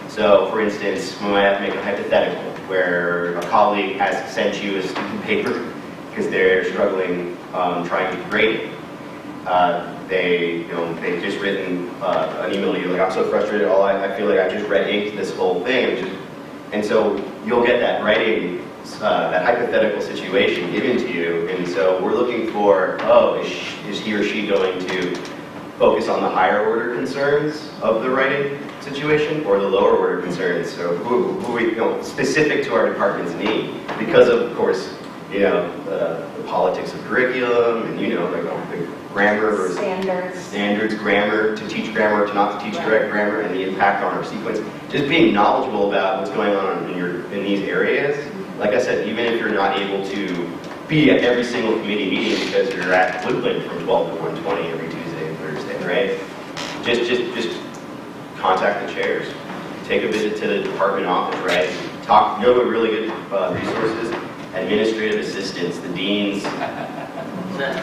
So, for instance, we might have to make a hypothetical where a colleague has sent you a student paper because they're struggling trying to grade it. They've just written an email to you like, I'm so frustrated, I feel like I just red inked this whole thing. And so you'll get that writing, that hypothetical situation given to you. And so we're looking for, is he or she going to focus on the higher order concerns of the writing situation or the lower order concerns? So who we, specific to our department's need, because of course, the politics of curriculum and, the grammar versus standards, grammar, to teach grammar, to not to teach correct grammar, and the impact on our sequence. Just being knowledgeable about what's going on in these areas. Like I said, even if you're not able to be at every single committee meeting because you're at Woodland from 12 to 1:20 every Tuesday and Thursday, right? Just contact the chairs. Take a visit to the department office, right? Talk, what really good resources, administrative assistants, the deans,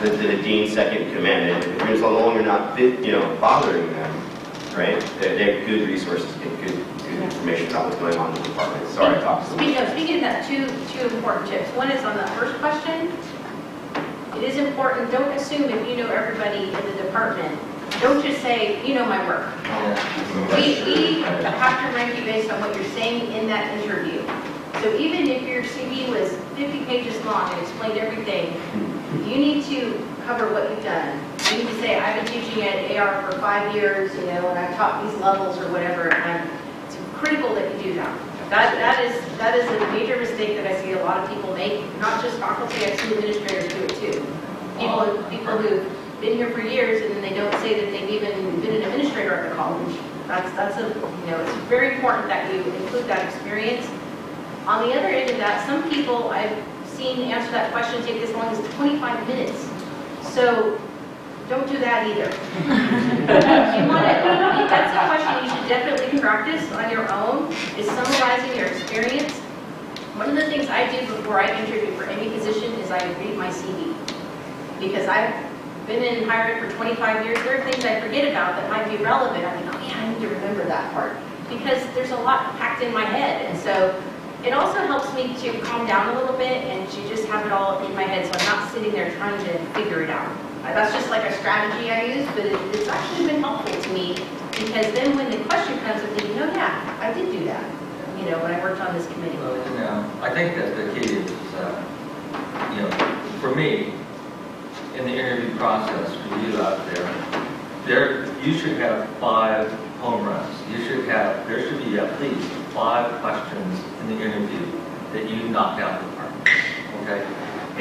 the dean's second in command. And if you're so long you're not bothering them, right? They have good resources, get good information about what's going on in the department. Sorry, I talked so much. Speaking of that, two important tips. One is on the first question. It is important, don't assume if you know everybody in the department. Don't just say, my work. We have to rank you based on what you're saying in that interview. So even if your CV was 50 pages long and explained everything, you need to cover what you've done. You need to say, I've been teaching at AR for 5 years, and I've taught these levels or whatever, and it's critical that you do that. That is a major mistake that I see a lot of people make, not just faculty, I see administrators do it too. People who've been here for years and then they don't say that they've even been an administrator at the college. It's very important that you include that experience. On the other end of that, some people I've seen answer that question take as long as 25 minutes. So don't do that either. That's a question you should definitely practice on your own, is summarizing your experience. One of the things I do before I interview for any position is I read my CV. Because I've been in hiring for 25 years, there are things I forget about that might be relevant. I think, I need to remember that part. Because there's a lot packed in my head. And so it also helps me to calm down a little bit and to just have it all in my head so I'm not sitting there trying to figure it out. That's just like a strategy I use, but it's actually been helpful to me because then when the question comes, I'm thinking, I did do that, when I worked on this committee. Well, I think that the key is, for me, in the interview process for you out there, you should have 5 home runs. There should be at least 5 questions in the interview that you knocked out of the park. okay?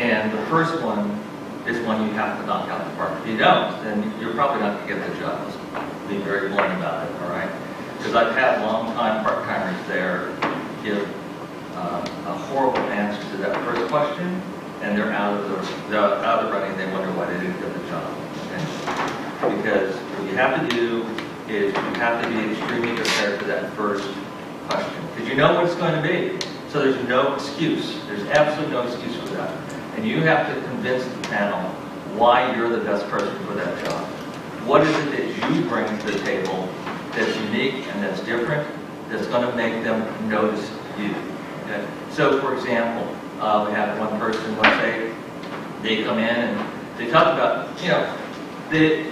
And the first one is one you have to knock out the park. If you don't, then you're probably not going to get the job. Let's be very blunt about it, all right? Because I've had long-time part-timers there give a horrible answer to that first question, and they're out of the running. They wonder why they didn't get the job. Okay? Because what you have to do is you have to be extremely prepared for that first question, because you know what it's going to be. So there's no excuse. There's absolutely no excuse for that. And you have to convince the panel why you're the best person for that job. What is it that you bring to the table that's unique and that's different, that's going to make them notice you? Okay? So, for example, we have one person, let's say, they come in and they talk about,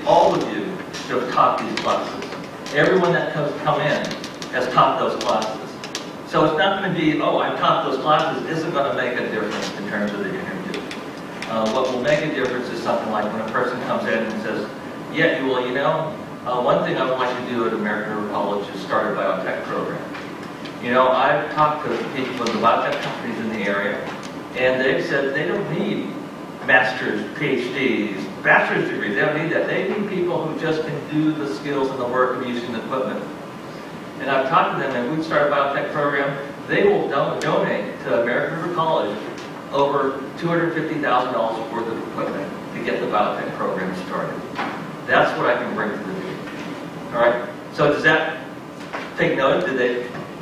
all of you have taught these classes. Everyone that come in has taught those classes. So it's not going to be, oh, I've taught those classes, isn't going to make a difference in terms of the interview. What will make a difference is something like when a person comes in and says, yeah, one thing I would like to do at American River College is start a biotech program. I've talked to people in the biotech companies in the area, and they've said they don't need master's, PhDs, bachelor's degrees. They don't need that. They need people who just can do the skills and the work of using the equipment. And I've talked to them, and we'd start a biotech program. They will donate to American River College over $250,000 worth of equipment to get the biotech program started. That's what I can bring to the meeting. All right? So does that take notice?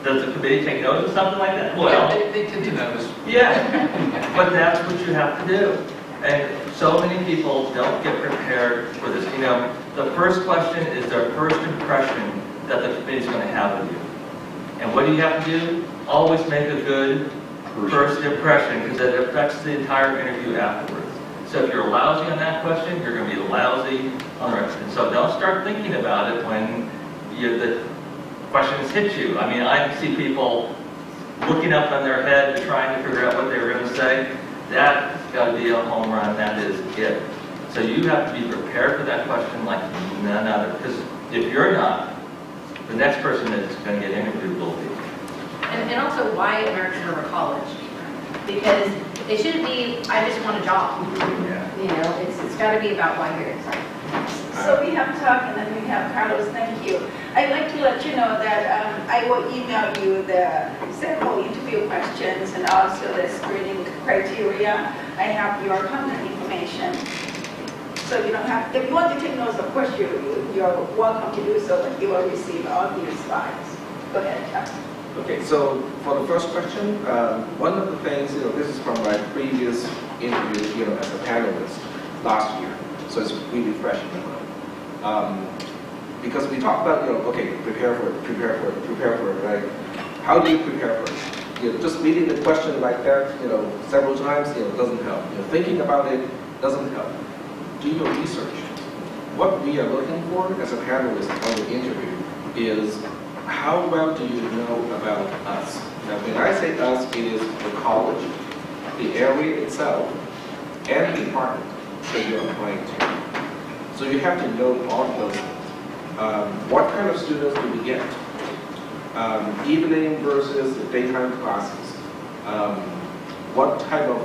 Does the committee take notice of something like that? Well, they tend to notice. Yeah, but that's what you have to do. And so many people don't get prepared for this. The first question is their first impression that the committee's going to have of you. And what do you have to do? Always make a good first impression, because it affects the entire interview afterwards. So if you're lousy on that question, you're going to be lousy on the rest. And so don't start thinking about it when the questions hit you. I mean, I see people looking up on their head and trying to figure out what they were going to say. That's got to be a home run. That is it. So you have to be prepared for that question like none other. Because if you're not, the next person that's going to get interviewed will be. And also, why American River College? Because it shouldn't be, I just want a job. Yeah. It's got to be about why you're excited. So we have talked, and then we have Carlos. Thank you. I'd like to let you know that I will email you the sample interview questions and also the screening criteria. I have your contact information. So you don't have, if you want to take notes, of course you're welcome to do so, but you will receive all these slides. Go ahead, Chuck. Okay, so for the first question, one of the things, this is from my previous interview, as a panelist last year, so it's really fresh in my mind. Because we talked about, prepare for it, right? How do you prepare for it? Just reading the question like that, several times, doesn't help. Thinking about it doesn't help. Do your research. What we are looking for as a panelist on the interview is how well do you know about us? Now, when I say us, it is the college, the area itself, and the department that you're applying to. So you have to know all of those things. What kind of students do we get? Evening versus daytime classes. What type of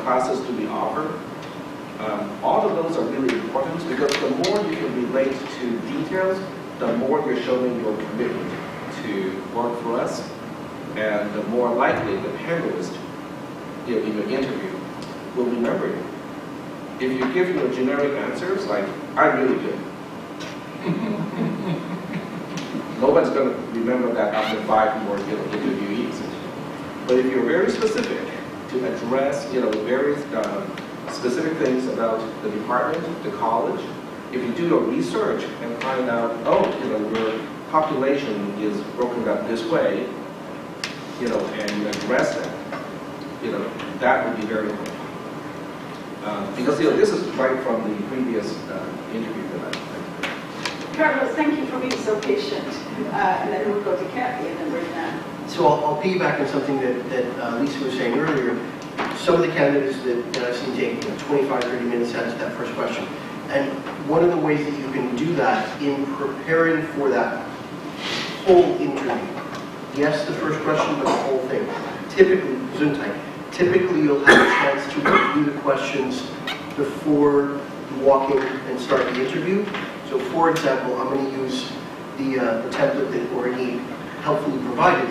classes do we offer? All of those are really important because the more you can relate to details, the more you're showing your commitment to work for us, and the more likely the panelist in your interview will remember you. If you give your generic answers like, I'm really good, nobody's going to remember that after 5 more interviewees. But if you're very specific to address very specific things about the department, the college, if you do your research and find out, your population is broken up this way, and you address that, that would be very helpful. Because, this is right from the previous interview that I Carlos, thank you for being so patient. And then we'll go to Kathy and then Bernard. So I'll piggyback on something that Lisa was saying earlier. Some of the candidates that I've seen take 25, 30 minutes to answer that first question. And one of the ways that you can do that in preparing for that whole interview, yes, the first question, but the whole thing. Typically, Gesundheit, Typically, you'll have a chance to review the questions before you walk in and start the interview. So for example, I'm going to use the template that Orny helpfully provided.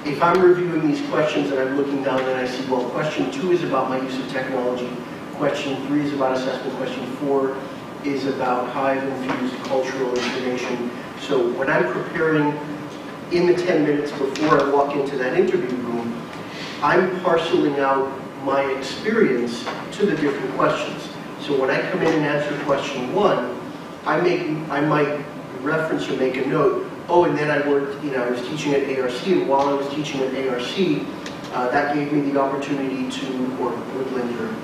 If I'm reviewing these questions and I'm looking down and I see, well, question 2 is about my use of technology, question 3 is about assessment, question 4 is about how I've infused cultural information. So when I'm preparing in the 10 minutes before I walk into that interview room, I'm parceling out my experience to the different questions. So when I come in and answer question 1, I might reference or make a note, oh, and then I worked, I was teaching at ARC, and while I was teaching at ARC, that gave me the opportunity to, or Woodland or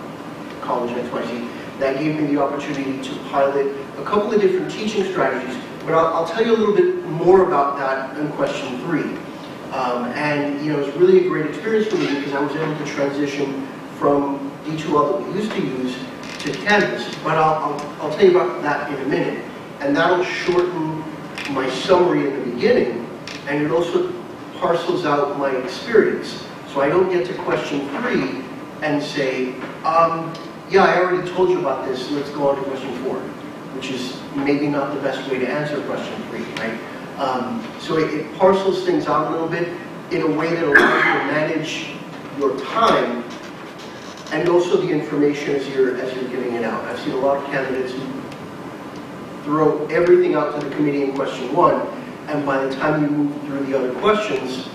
College XYZ, that gave me the opportunity to pilot a couple of different teaching strategies. But I'll tell you a little bit more about that in question 3. And it was really a great experience for me because I was able to transition from D2L that we used to use to Canvas. But I'll tell you about that in a minute. And that'll shorten my summary in the beginning, and it also parcels out my experience. So I don't get to question 3 and say, yeah, I already told you about this, let's go on to question 4, which is maybe not the best way to answer question 3, right? So it parcels things out a little bit in a way that allows you to manage your time and also the information as you're giving it out. I've seen a lot of candidates who throw everything out to the committee in question 1, and by the time you move through the other questions,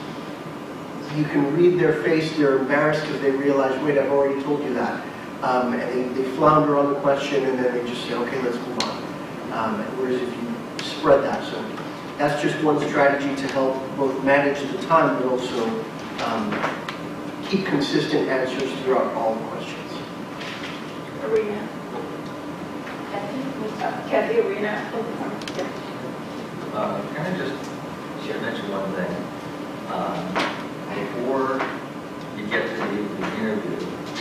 you can read their face, they're embarrassed because they realize, wait, I've already told you that. And they flounder on the question, and then they just say, okay, let's move on. Whereas if you spread that, so that's just one strategy to help both manage the time, but also keep consistent answers throughout all the questions. Arena. Kathy, Arena. Can I just mention one thing? Before you get to the interview,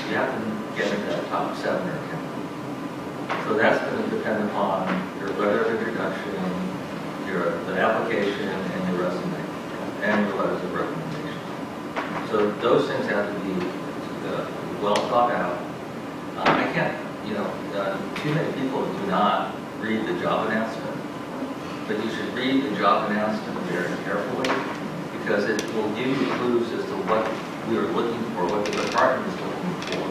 you have to get into that top 7 or 10. So that's going to depend upon your letter of introduction, the application, and your resume, and your letters of recommendation. So those things have to be well thought out. I can't, too many people do not read the job announcement, but you should read the job announcement very carefully because it will give you clues as to what we are looking for, what the department is looking for,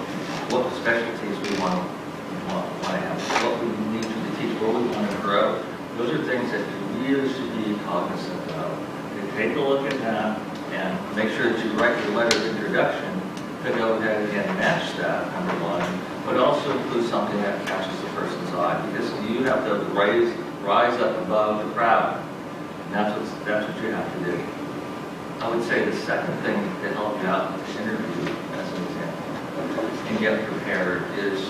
what specialties we want to have, what we need you to teach, where we want to grow. Those are things that you really should be cognizant of. You take a look at that and make sure that you write your letter of introduction to go ahead and match that, number 1, but also include something that catches the person's eye, because you have to rise up above the crowd, and that's what you have to do. I would say the second thing to help you out in this interview, as an example, and get prepared is,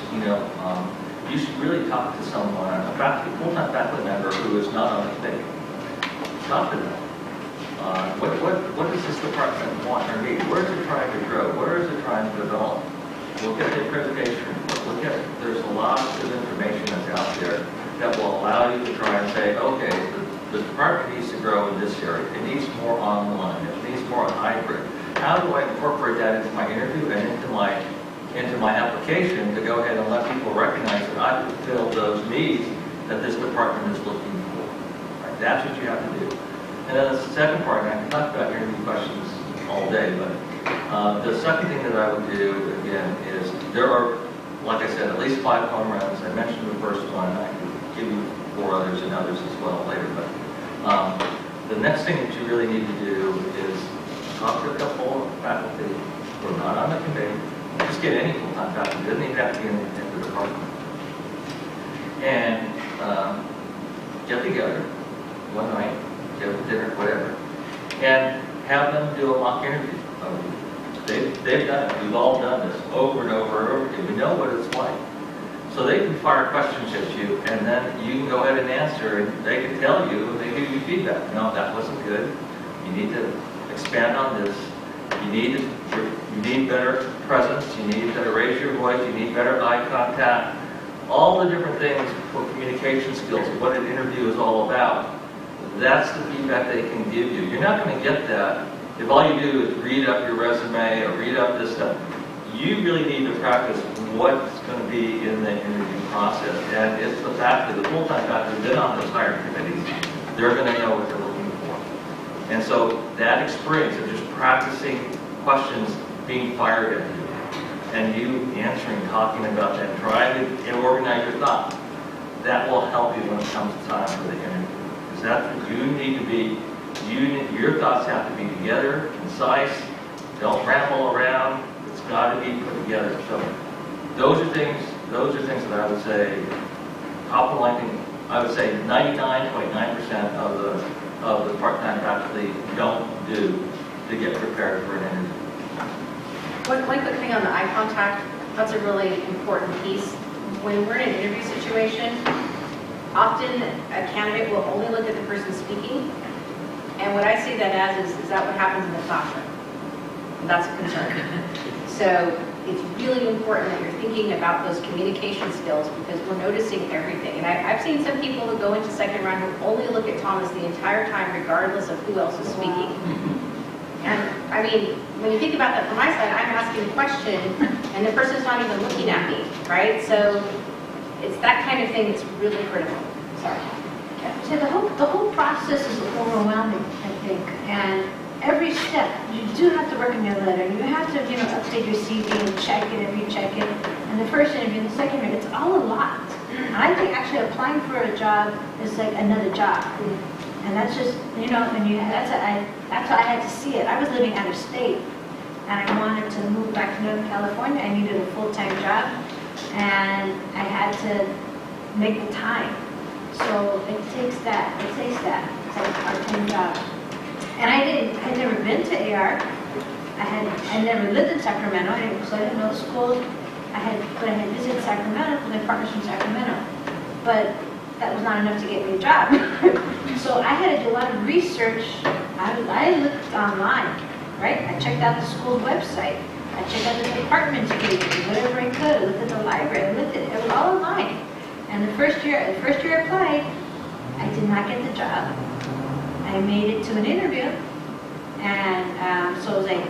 you should really talk to someone, a full-time faculty member who is not on the committee. Talk to them. What does this department want or need? Where is it trying to grow? Where is it trying to develop? Look at the accreditation. There's a lot of information that's out there that will allow you to try and say, okay, the department needs to grow in this area. It needs more online. It needs more hybrid. How do I incorporate that into my interview and into my application to go ahead and let people recognize that I fulfill those needs that this department is looking for? Right? That's what you have to do. And then the second part, and I can talk about interview questions all day, but the second thing that I would do, again, is there are, like I said, at least 5 phone rounds. I mentioned the first one. I can give you 4 others and others as well later. But the next thing that you really need to do is talk to a couple of faculty who are not on the committee. Just get any full-time faculty. It doesn't even have to be in the department. And get together one night, get a dinner, whatever, and have them do a mock interview. They've done it. We've all done this over and over and over again. We know what it's like. So they can fire questions at you, and then you can go ahead and answer, and they can tell you, and they give you feedback. No, that wasn't good. You need to expand on this. You need better presence. You need to raise your voice. You need better eye contact. All the different things for communication skills, what an interview is all about. That's the feedback they can give you. You're not going to get that if all you do is read up your resume or read up this stuff. you really need to practice what's going to be in the interview process. And it's the faculty, the full-time faculty who've been on those hiring committees, they're going to know what they're looking for. And so that experience of just practicing questions being fired at you, and you answering, talking about that, trying to organize your thoughts, that will help you when it comes time for the interview. Because that's what you need to be, your thoughts have to be together, concise, don't ramble around, it's got to be put together. So those are things that I would say, top of line, I would say 99.9% of the part-time faculty don't do to get prepared for an interview. One quick thing on the eye contact, that's a really important piece. When we're in an interview situation, often a candidate will only look at the person speaking. And what I see that as is that what happens in the classroom? And that's a concern. So it's really important that you're thinking about those communication skills because we're noticing everything. And I've seen some people who go into second round who only look at Thomas the entire time regardless of who else is speaking. And I mean, when you think about that from my side, I'm asking a question and the person's not even looking at me, right? So it's that kind of thing that's really critical. Sorry. So the whole process is overwhelming, I think, and every step, you do have to work on your letter. You have to, update your CV and check it. And the first interview, the second interview, it's all a lot. And I think actually applying for a job is like another job. And that's just, that's how I had to see it. I was living out of state, and I wanted to move back to Northern California. I needed a full-time job, and I had to make the time. So it takes that. It's like a part-time job. And I'd never been to AR. I never lived in Sacramento, so I didn't know the schools. I had visited Sacramento with my partners from Sacramento. But that was not enough to get me a job. So I had to do a lot of research. I looked online, right? I checked out the school's website. I checked out the department's pages, whatever I could. I looked at the library. I looked at it. It was all online. And the first year I applied, I did not get the job. I made it to an interview, and so it was like,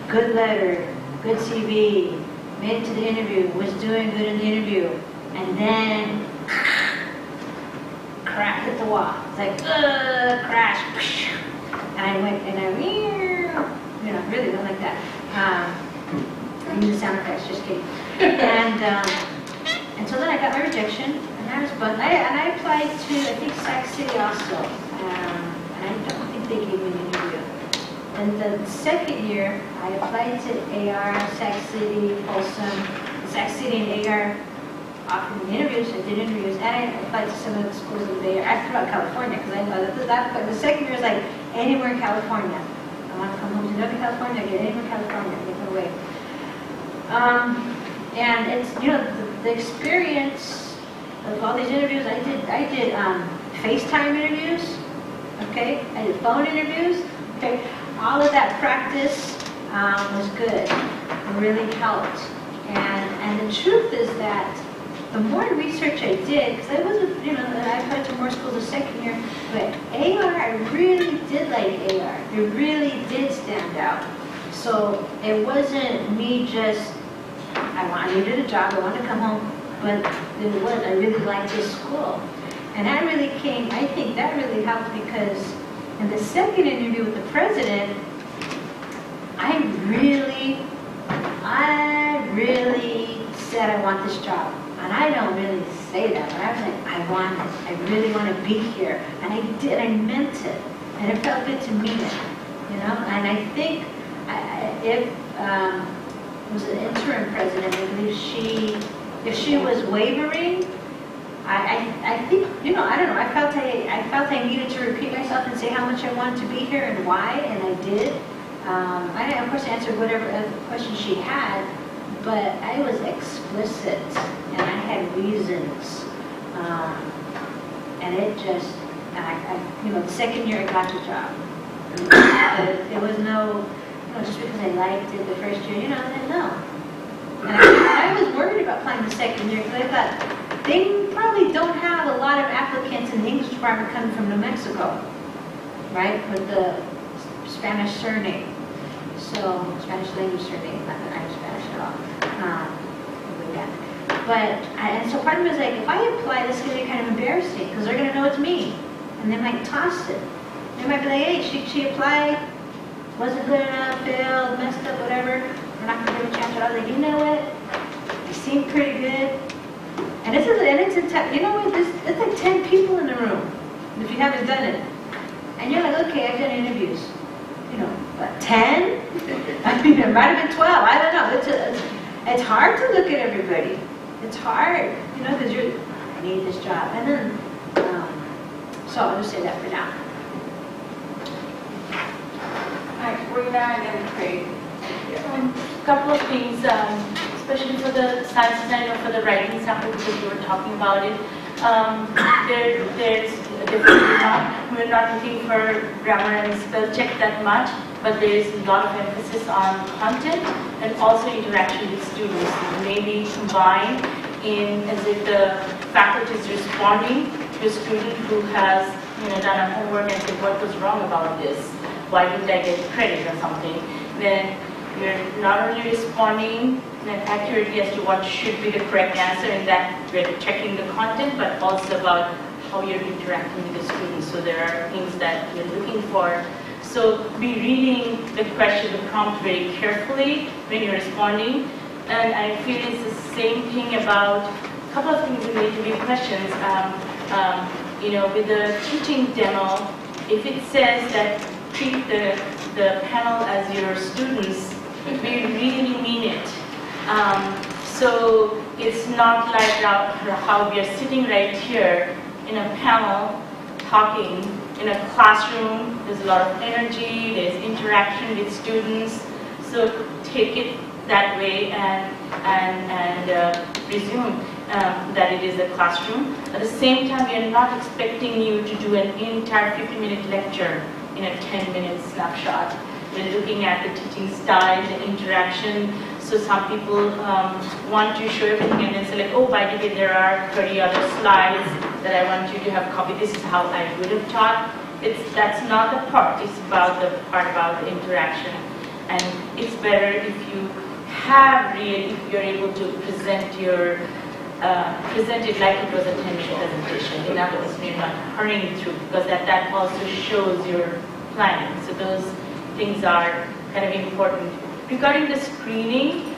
good letter, good CV, made it to the interview, was doing good in the interview, and then crash hit the wall. It's like, crash. And I went, really went like that. I need the sound effects, just kidding. And so then I got my rejection, and I was bummed. And I applied to, I think, Sac City also, and I don't think they gave me an interview. And the second year, I applied to AR, Sac City, Folsom. Sac City and AR offered me interviews. I did interviews, and I applied to some of the schools in the Bay Area. I threw out California because I know that. But the second year was like anywhere in California. I want to come home to Northern California. I get anywhere in California. I get away. And it's the experience of all these interviews. I did FaceTime interviews. Okay, I did phone interviews. Okay, all of that practice was good. It really helped. And the truth is that the more research I did, because I wasn't, I applied to more schools the second year, but AR, I really did like AR. It really did stand out. So it wasn't me just, I needed a job, I wanted to come home, but it was, I really liked this school. And I think that really helped because in the second interview with the president, I really said I want this job. And I don't really say that, but I was like, I want it. I really want to be here. And I did, I meant it. And it felt good to mean it, And I think if it was an interim president, I believe if she was wavering, I think, I don't know, I felt I needed to repeat myself and say how much I wanted to be here and why, and I did. I, of course, answered whatever question she had, but I was explicit, and I had reasons. And it just, the second year I got the job. There was no, just because I liked it the first year, no. And I was worried about applying the second year because I thought, they probably don't have a lot of applicants in the English department coming from New Mexico, right, with the Spanish surname. So, Spanish language surname, not Irish Spanish. o'clock. And so part of me was like, if I apply, this is going to be kind of embarrassing because they're going to know it's me. And they might toss it. They might be like, hey, she applied, wasn't good enough, failed, messed up, whatever. We're not going to give a chance. I was like, you know what? You seem pretty good. And it's you know what? There's like 10 people in the room if you haven't done it. And you're like, okay, I've done interviews. You know, but 10? I mean, it might have been 12. I don't know. It's hard to look at everybody. It's hard, you know, because I need this job. And then, so I'll just say that for now. Hi, Rena and then Craig. Couple of things, especially for the sciences and for the writing sample because you were talking about it. There's definitely we're not looking for grammar and spell check that much, but there is a lot of emphasis on content and also interaction with students. Maybe combined in as if the faculty is responding to a student who has done a homework and said, what was wrong about this? Why didn't I get credit or something? Then you're not only responding accurately as to what should be the correct answer in that we're checking the content, but also about how you're interacting with the students. So there are things that you're looking for. So be reading the question, the prompt very carefully when you're responding. And I feel it's the same thing about a couple of things in the interview questions. With the teaching demo, if it says that treat the panel as your students, we really mean it. So it's not like how we are sitting right here in a panel talking in a classroom. There's a lot of energy, there's interaction with students. So take it that way and presume that it is a classroom. At the same time, we are not expecting you to do an entire 50-minute lecture in a 10-minute snapshot. We're looking at the teaching style, the interaction. So some people want to show everything and then say like, oh, by the way, there are 30 other slides that I want you to have copied. This is how I would have taught. That's not the part. It's about the part about the interaction. And it's better if you if you're able to present it like it was a 10-minute presentation. In other words, you're not hurrying through because that also shows your planning. So those things are kind of important. Regarding the screening,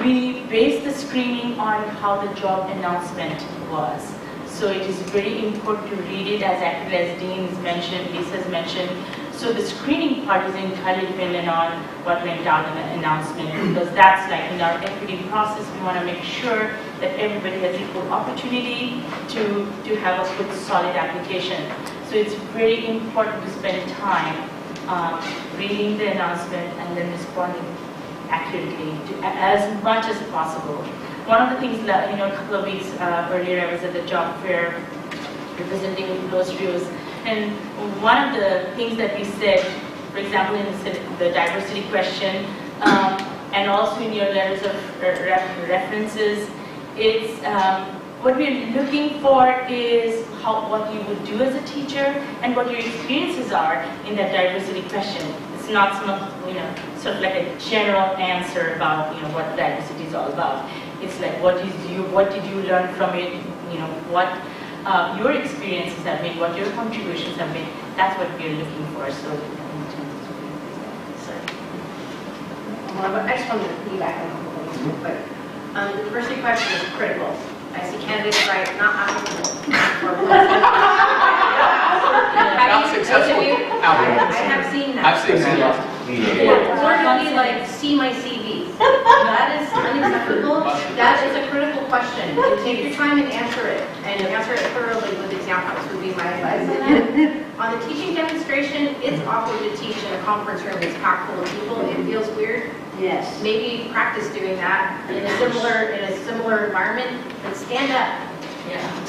we base the screening on how the job announcement was. So it is very important to read it as accurately as Dean has mentioned, Lisa's mentioned. So the screening part is entirely dependent on what went out in the announcement, because that's like in our equity process, we want to make sure that everybody has equal opportunity to have a good, solid application. So it's very important to spend time reading the announcement and then responding accurately to as much as possible. One of the things that, a couple of weeks earlier, I was at the job fair representing those views, and one of the things that we said, for example, in the diversity question, and also in your letters of references, it's what we're looking for is what you would do as a teacher and what your experiences are in that diversity question. It's not sort of like a general answer about what diversity is all about. It's like what did you learn from it? What your experiences have been, what your contributions have been. That's what we're looking for. So, I just wanted to piggyback on a couple things real quick. The diversity question is critical. I see candidates write not applicable. Not successful applicants. I have seen that. I've seen that. Or to be like, see my CV. That is unacceptable. That is a critical question. Take your time and answer it thoroughly with examples would be my advice on that. On the teaching demonstration, it's awkward to teach in a conference room that's packed full of people. It feels weird. Yes. Maybe practice doing that in a similar environment, but stand up.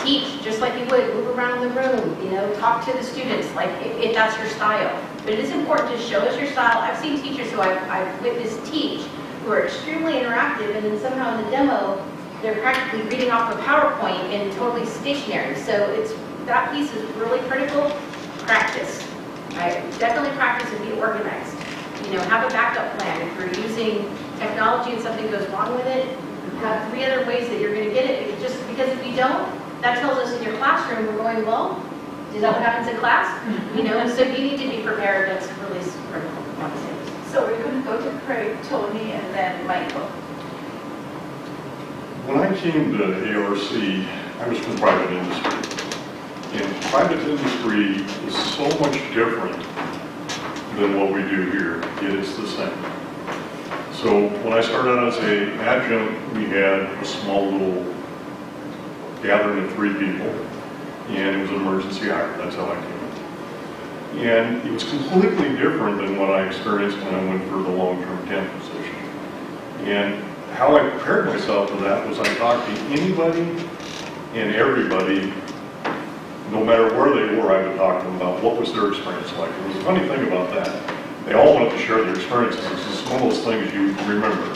Teach just like you would, move around the room, talk to the students, like if that's your style. But it is important to show us your style. I've seen teachers who I've witnessed teach who are extremely interactive, and then somehow in the demo, they're practically reading off a PowerPoint and totally stationary. So that piece is really critical. Practice. Definitely practice and be organized. Have a backup plan. If you're using technology and something goes wrong with it, you've got 3 other ways that you're going to get it. It's just because if you don't, that tells us in your classroom, we're going, well, is that what happens in class? You know, so you need to be prepared. That's really critical. So we're going to go to Craig, Tony, and then Michael. When I came to ARC, I was from private industry. And private industry is so much different than what we do here, yet it's the same. So when I started out as an adjunct, we had a small little gathering of 3 people, and it was an emergency hire. That's how I came in. And it was completely different than what I experienced when I went for the long-term temp position. And how I prepared myself for that was I talked to anybody and everybody, no matter where they were, I would talk to them about what was their experience like. It was a funny thing about that. They all wanted to share their experiences. It's one of those things you remember.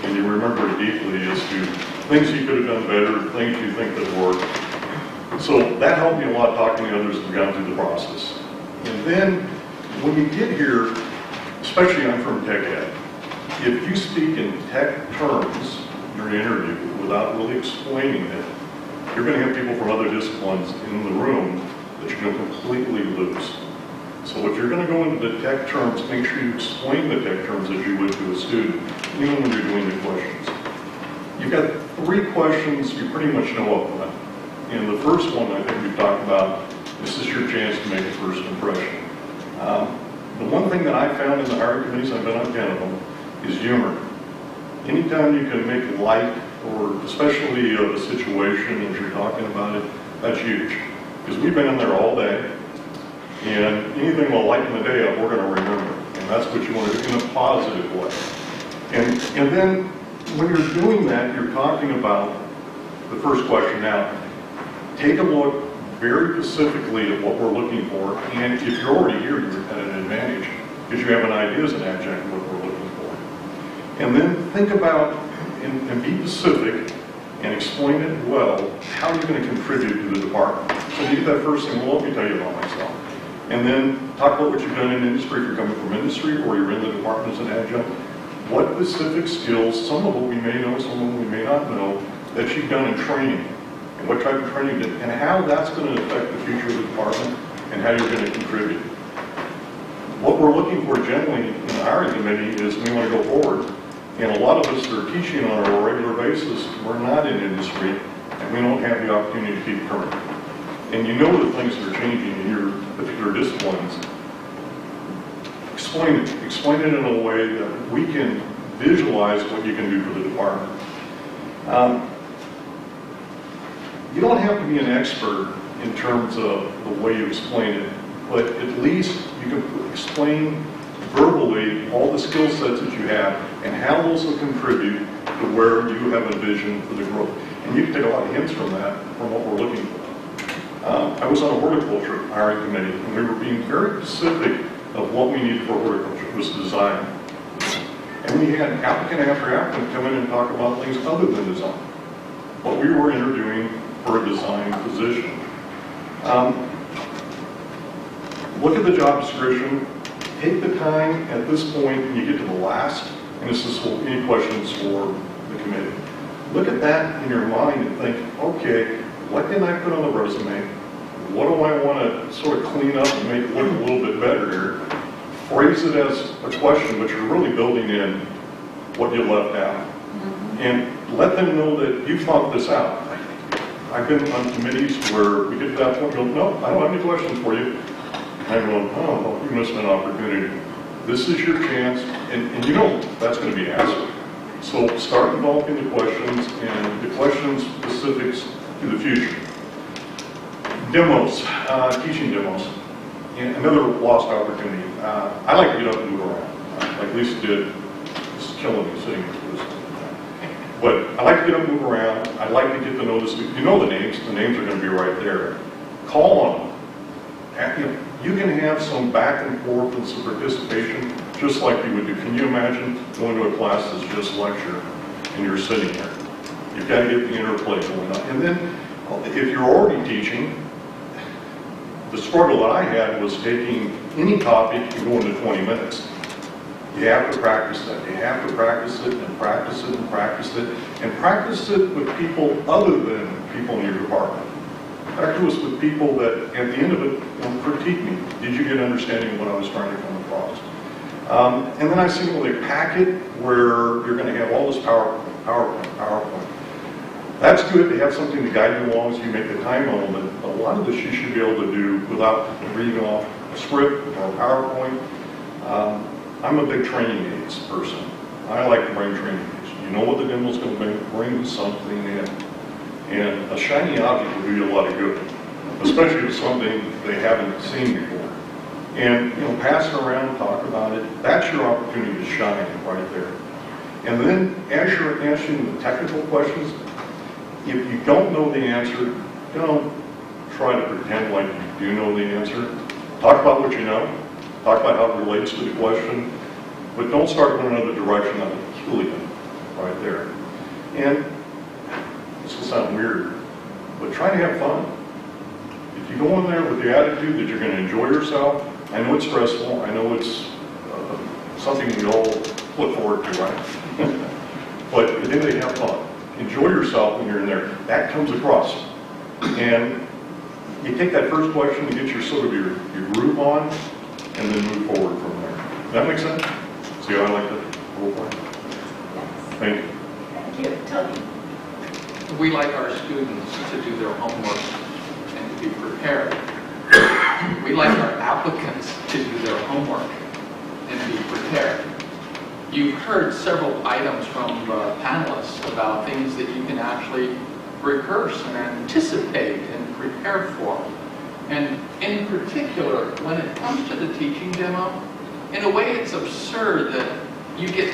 And you remember it deeply as to things you could have done better, things you think that worked. So that helped me a lot talking to others who've gone through the process. And then when you get here, especially I'm from tech ed, if you speak in tech terms during an interview without really explaining it, you're going to have people from other disciplines in the room that you're going to completely lose. So if you're going to go into the tech terms, make sure you explain the tech terms as you would to a student, even when you're doing the questions. You've got 3 questions you pretty much know up front. And the first one I think we've talked about, this is your chance to make a first impression. The one thing that I found in the hiring committees, I've been on 10 of them, is humor. Anytime you can make light, or especially of a situation as you're talking about it, that's huge. Because we've been in there all day, and anything will lighten the day up, we're going to remember. And that's what you want to do in a positive way. And then when you're doing that, you're talking about the first question now. Take a look very specifically at what we're looking for, and if you're already here, you're at an advantage because you have an idea as an adjunct of what we're looking for. And then think about and be specific and explain it well, how you're going to contribute to the department. So you get that first thing, well, let me tell you about myself. And then talk about what you've done in industry, if you're coming from industry or you're in the department as an adjunct. What specific skills, some of them we may know, some of them we may not know, that you've done in training, and what type of training you did, and how that's going to affect the future of the department, and how you're going to contribute. What we're looking for generally in the hiring committee is we want to go forward, and a lot of us that are teaching on a regular basis, we're not in industry, and we don't have the opportunity to keep current. And you know the things that are changing in your particular disciplines. Explain it in a way that we can visualize what you can do for the department. You don't have to be an expert in terms of the way you explain it, but at least you can explain verbally all the skill sets that you have and how those will contribute to where you have a vision for the growth. And you can take a lot of hints from that, from what we're looking for. I was on a horticulture hiring committee, and we were being very specific of what we needed for horticulture. It was design. And we had applicant after applicant come in and talk about things other than design. What we were interviewing for a design position. Look at the job description. Take the time at this point when you get to the last, and this is any questions for the committee. Look at that in your mind and think, okay, what can I put on the resume? What do I want to sort of clean up and make it look a little bit better here? Phrase it as a question, but you're really building in what you left out. And let them know that you've thought this out. I've been on committees where we get to that point and go, no, I don't have any questions for you. And I'm going, oh, you missed an opportunity. This is your chance, and you know that's going to be asked. So start developing the questions and the questions specifics to the future. Demos, teaching demos. And another lost opportunity. I like to get up and move around, like Lisa did. This is killing me sitting here. But I like to get up and move around. I like to get to know the students. You know the names are going to be right there. Call on them. You can have some back and forth and some participation just like you would do. Can you imagine going to a class that's just lecture and you're sitting there? You've got to get the interplay going on. And then if you're already teaching, the struggle that I had was taking any topic and going to 20 minutes. You have to practice that. You have to practice it and practice it and practice it and practice it with people other than people in your department. Practice it with people that, at the end of it, critique me. Did you get an understanding of what I was trying to come across? And then I see a packet where you're going to have all this PowerPoint. That's good to have something to guide you along so you make the time element. But a lot of this you should be able to do without reading off a script or a PowerPoint. I'm a big training aids person. I like to bring training aids. You know what the demo's going to bring something in. And a shiny object will do you a lot of good, especially if something they haven't seen before. And, pass it around, talk about it. That's your opportunity to shine right there. And then as you're answering the technical questions, if you don't know the answer, don't try to pretend like you do know the answer. Talk about what you know. Talk about how it relates to the question. But don't start going another direction that will kill you right there. And this will sound weird, but try to have fun. If you go in there with the attitude that you're going to enjoy yourself, I know it's stressful. I know it's something we all look forward to, right? But at the end of the day, have fun. Enjoy yourself when you're in there. That comes across. And you take that first question to get your sort of your groove on, and then move forward from there. Does that make sense? See how I like the role play? Thank you. Thank you. Tony. We like our students to do their homework and to be prepared. We like our applicants to do their homework and be prepared. You've heard several items from the panelists about things that you can actually rehearse and anticipate and prepare for. And in particular, when it comes to the teaching demo, in a way it's absurd that you get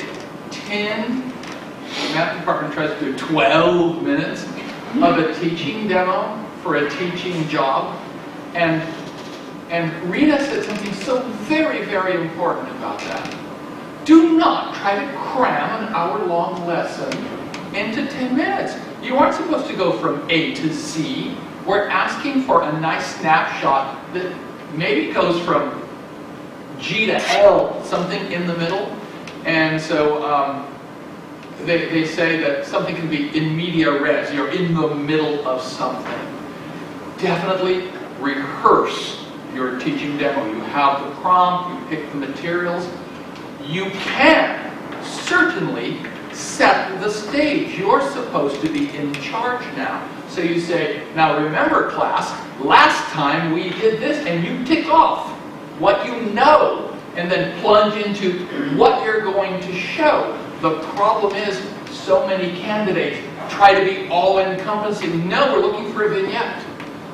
10, the math department tries to do 12 minutes of a teaching demo for a teaching job. And Rita said something so very, very important about that. Do not try to cram an hour-long lesson into 10 minutes. You aren't supposed to go from A to Z. We're asking for a nice snapshot that maybe goes from G to L, something in the middle. And so they say that something can be in media res. You're in the middle of something. Definitely rehearse your teaching demo. You have the prompt, you pick the materials. You can certainly set the stage. You're supposed to be in charge now. So you say, now remember class, last time we did this, and you tick off what you know and then plunge into what you're going to show. The problem is so many candidates try to be all-encompassing. No, we're looking for a vignette.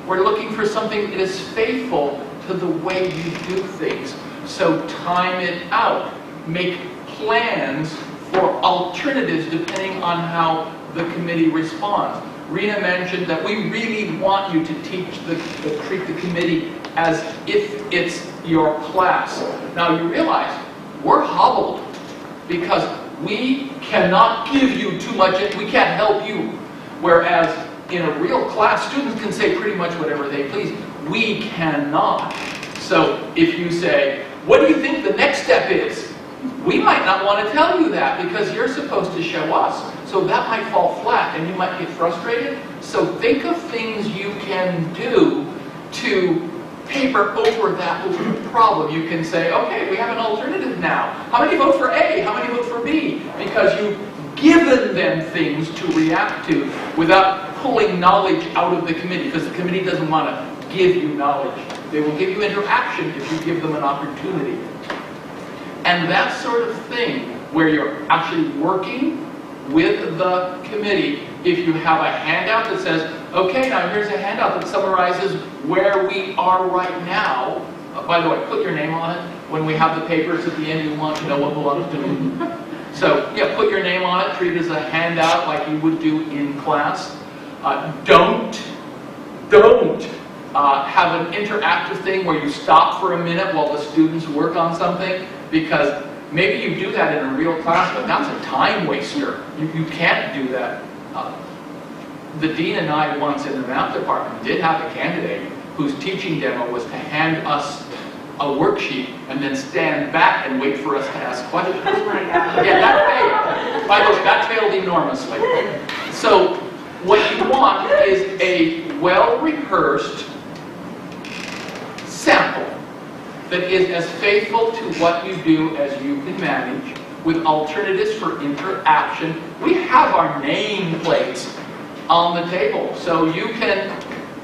We're looking for something that is faithful to the way you do things. So time it out. Make plans for alternatives depending on how the committee responds. Rena mentioned that we really want you to treat the committee as if it's your class. Now you realize we're hobbled because we cannot give you too much, we can't help you. Whereas in a real class, students can say pretty much whatever they please. We cannot. So if you say, what do you think the next step is? We might not want to tell you that because you're supposed to show us. So that might fall flat and you might get frustrated. So think of things you can do to paper over that little problem. You can say, okay, we have an alternative now. How many vote for A? How many vote for B? Because you've given them things to react to without pulling knowledge out of the committee, because the committee doesn't want to give you knowledge. They will give you interaction if you give them an opportunity. And that sort of thing, where you're actually working with the committee, if you have a handout that says, okay, now here's a handout that summarizes where we are right now. By the way, put your name on it. When we have the papers at the end, you want to know what belongs to whom. So, yeah, put your name on it. Treat it as a handout like you would do in class. Don't have an interactive thing where you stop for a minute while the students work on something, because maybe you do that in a real class, but that's a time waster. You can't do that. The dean and I once in the math department did have a candidate whose teaching demo was to hand us a worksheet and then stand back and wait for us to ask questions. Oh my God. Yeah, that failed. By the way, that failed enormously. So what you want is a well-rehearsed sample that is as faithful to what you do as you can manage, with alternatives for interaction. We have our nameplates on the table, so you can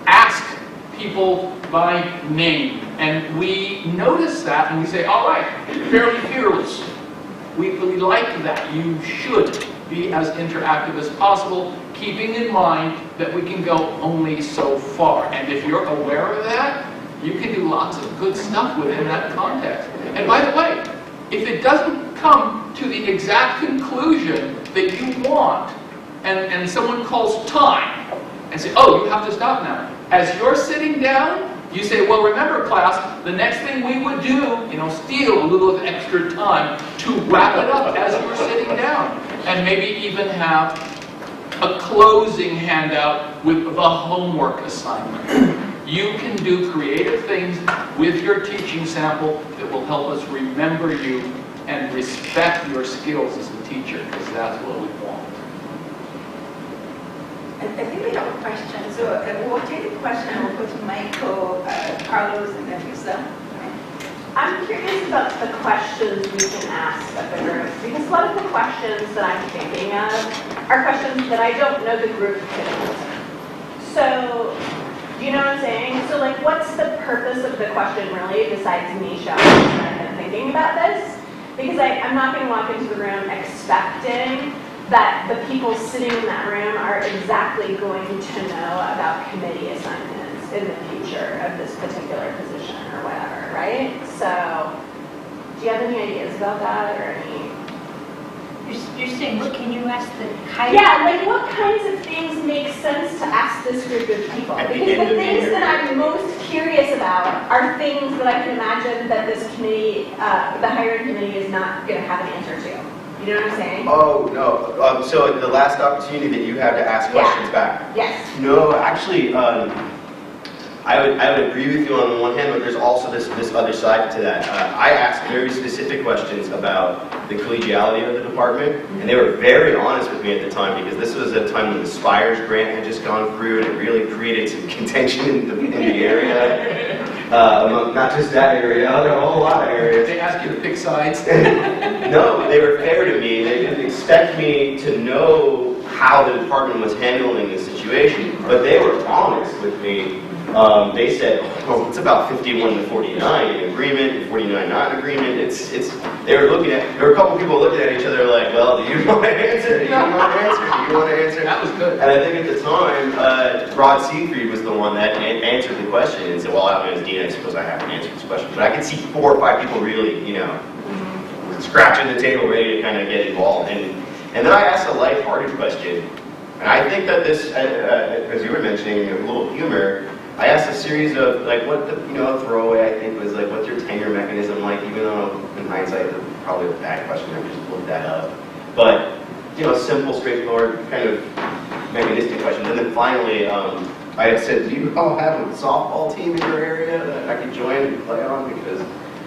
ask people by name. And we notice that and we say, all right, fairly fearless. We like that. You should be as interactive as possible, keeping in mind that we can go only so far. And if you're aware of that, you can do lots of good stuff within that context. And by the way, if it doesn't come to the exact conclusion that you want, and someone calls time, and say, oh, you have to stop now. As you're sitting down, you say, well, remember, class, the next thing we would do, steal a little of extra time to wrap it up as you're sitting down. And maybe even have a closing handout with the homework assignment. You can do creative things with your teaching sample that will help us remember you and respect your skills as a teacher, because that's what we want. I think we have a question. So we'll take the question and we'll go to Michael, Carlos, and then Lisa. I'm curious about the questions we can ask of the group, because a lot of the questions that I'm thinking of are questions that I don't know the group can answer. So, do you know what I'm saying? So, like, what's the purpose of the question really, besides me showing and thinking about this? Because I'm not going to walk into the room expecting that the people sitting in that room are exactly going to know about committee assignments in the future of this particular position or whatever, right? So, do you have any ideas about that or any? You're saying, what can you ask the higher? Yeah, like what kinds of things make sense to ask this group of people? Because the things that I'm most curious about are things that I can imagine that this committee, the hiring committee is not going to have an answer to. You know what I'm saying? Oh, no. So the last opportunity that you have to ask questions back. Yes. No, actually, I would agree with you on the one hand, but there's also this other side to that. I asked very specific questions about the collegiality of the department, and they were very honest with me at the time, because this was a time when the Spires grant had just gone through, and it really created some contention in the area. Among not just that area, a whole lot of areas. They ask you to pick sides. No, they were fair to me. They didn't expect me to know how the department was handling the situation, but they were honest with me. They said, oh, it's about 51 to 49 in agreement, and 49 not in agreement. They were looking at, there were a couple people looking at each other like, well, do you want to answer? Do you want to answer? Do you want to answer? That was good. And I think at the time, Rod Siegfried was the one that answered the question and said, well, I'm as dean, I suppose I have to answer this question. But I could see 4 or 5 people really, scratching the table, ready to kind of get involved. And then I asked a lighthearted question. And I think that this, as you were mentioning, a little humor, I asked a series of, like, what the, throwaway, I think, was, like, what's your tenure mechanism like, even though, in hindsight, it's probably a bad question, I just looked that up. But, simple, straightforward, kind of mechanistic questions. And then finally, I had said, do you all have a softball team in your area that I could join and play on? Because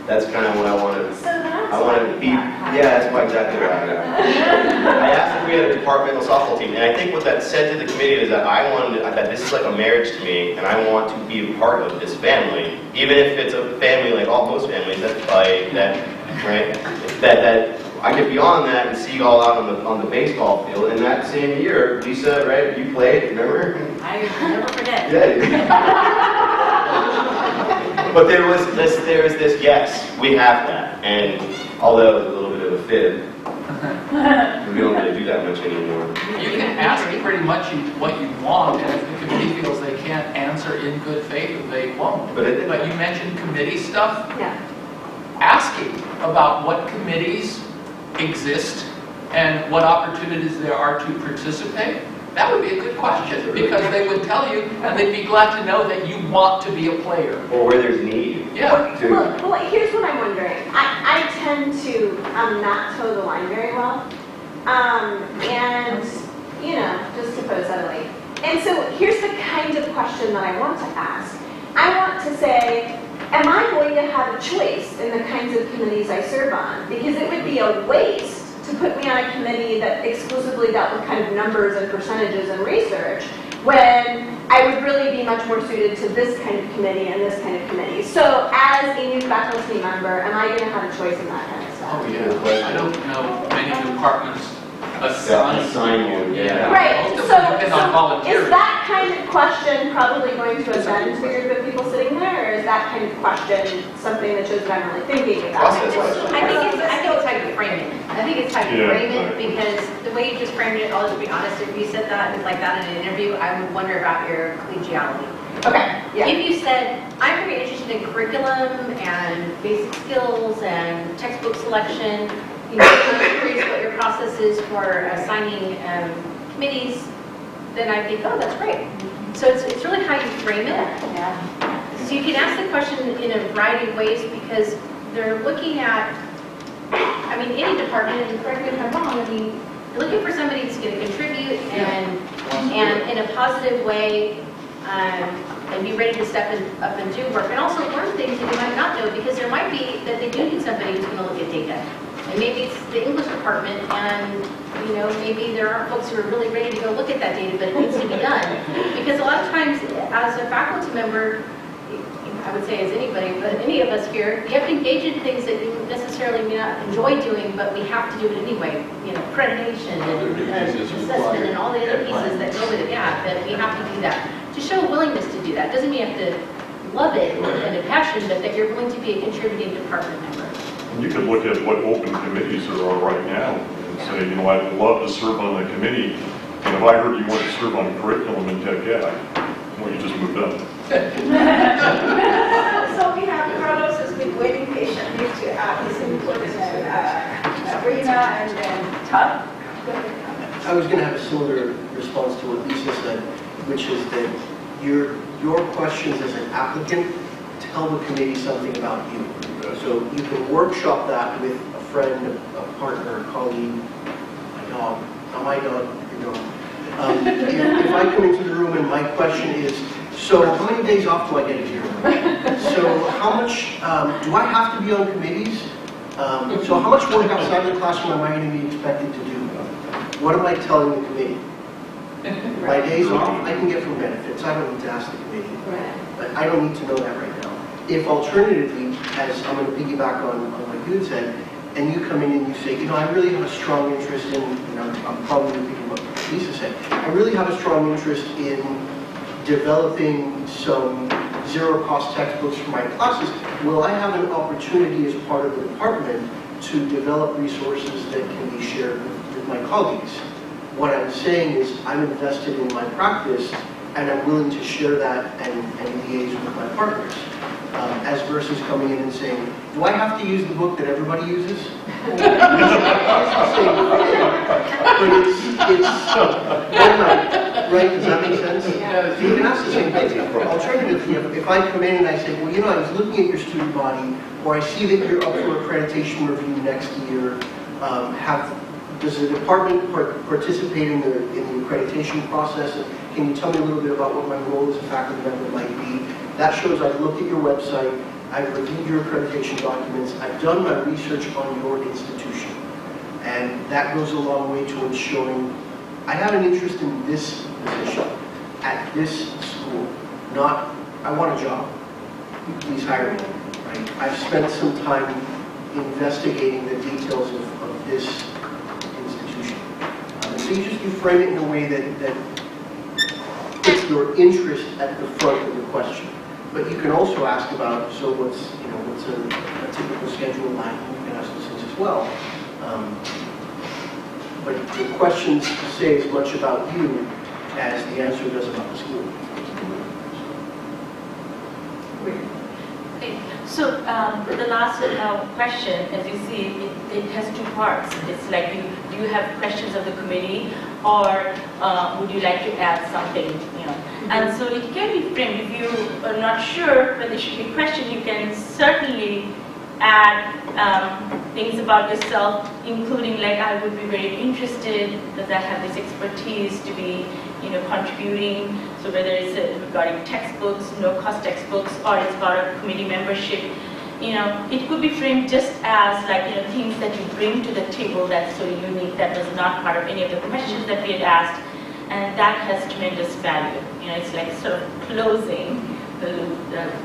that's kind of what I wanted. So that's I wanted to be, yeah, that's exactly right. I asked if we had a departmental softball team, and I think what that said to the committee is that that this is like a marriage to me, and I want to be a part of this family, even if it's a family like most families that fight, that I get beyond that and see you all out on the baseball field. And that same year, Lisa, right, you played, remember? I never forget. Yeah. But there was this, yes, we have that. And although it was a little bit of a fib, we don't really do that much anymore. You can ask pretty much what you want, and if the committee feels they can't answer in good faith, they won't. But you mentioned committee stuff. Yeah. Asking about what committees exist and what opportunities there are to participate, that would be a good question, because they would tell you, and they'd be glad to know that you want to be a player. Or where there's need. Yeah. Well, here's what I'm wondering. I tend to not toe the line very well. And, just to put it subtly. And so here's the kind of question that I want to ask. I want to say, am I going to have a choice in the kinds of committees I serve on? Because it would be a waste to put me on a committee that exclusively dealt with kind of numbers and percentages and research, when I would really be much more suited to this kind of committee and this kind of committee. So as a new faculty member, am I going to have a choice in that kind of stuff? Oh, yeah. I don't know many departments assign you. Yeah. Right, Most of so, them depend on is volunteering. that kind of question probably going to offend the group of people sitting there, or is that kind of question something that shows that I'm really thinking about? Process question. I think it's how you frame it. I think it's how you Yeah, frame it, exactly. because the way you just framed it, I'll just be honest, if you said that like that in an interview, I would wonder about your collegiality. Okay, yeah. If you said, I'm very interested in curriculum and basic skills and textbook selection, you know, I'm curious what your process is for assigning committees, then I think, oh, that's great. So it's really how you frame it. So you can ask the question in a variety of ways, because they're looking at, I mean, any department, and correct me if I'm wrong, I mean, you're looking for somebody who's going to contribute and in a positive way, and be ready to step up and do work, and also learn things that you might not know, because there might be that they do need somebody who's going to look at data. And maybe it's the English department, and you know, maybe there aren't folks who are really ready to go look at that data, but it needs to be done. Because a lot of times, as a faculty member, I would say as anybody, but any of us here, you have to engage in things that you necessarily may not enjoy doing, but we have to do it anyway. You know, accreditation and assessment and all the other pieces that go with it. Yeah, that we have to do that. To show a willingness to do that doesn't mean you have to love it and a passion, but that you're willing to be a contributing department member. And you could look at what open committees there are right now and say, you know, I'd love to serve on the committee, and if I heard you want to serve on curriculum and tech ed, well, you just moved up. So we have Carlos has been waiting patiently to add his input, and Rena, and then Todd. I was going to have a similar response to what Lisa said, which is that your questions as an applicant tell the committee something about you. So you can workshop that with a friend, a partner, a colleague, my dog, not my dog, your dog. If I come into the room and my question is, so how many days off do I get a year? So how much, do I have to be on committees? So how much work outside the classroom am I going to be expected to do? What am I telling the committee? My days off, I can get from benefits. I don't need to ask the committee. But I don't need to know that right now. If alternatively, as I'm going to piggyback on what you had said, and you come in and you say, you know, I really have a strong interest in, you know, I'm probably repeating what Lisa said, I really have a strong interest in developing some zero-cost textbooks for my classes. Will I have an opportunity as part of the department to develop resources that can be shared with my colleagues? What I'm saying is I'm invested in my practice, and I'm willing to share that and liaise with my partners. As versus coming in and saying, do I have to use the book that everybody uses? It's the same thing, but it's right? Does that make sense? So you can ask the same thing. Alternatively, if I come in and I say, well, you know, I was looking at your student body, or I see that you're up for accreditation review next year, does the department participate in the accreditation process? Can you tell me a little bit about what my role as a faculty member might be? That shows I've looked at your website, I've reviewed your accreditation documents, I've done my research on your institution. And that goes a long way towards showing I have an interest in this position at this school, not I want a job. Please hire me. Right? I've spent some time investigating the details of this institution. So you frame it in a way that puts your interest at the front of the question. But you can also ask about, so what's a typical schedule like? You can ask those things as well. But the questions say as much about you as the answer does about the school. Okay. So the last question, as you see, it has two parts. It's like, do you have questions of the committee, or would you like to add something? You know, and so it can be framed. If you are not sure whether it should be questioned, you can certainly add things about yourself, including like, I would be very interested because I have this expertise to be contributing. So whether it's regarding textbooks, no-cost textbooks, or it's about a committee membership, it could be framed just as things that you bring to the table that's so unique that was not part of any of the questions that we had asked, and that has tremendous value. It's like sort of closing the loop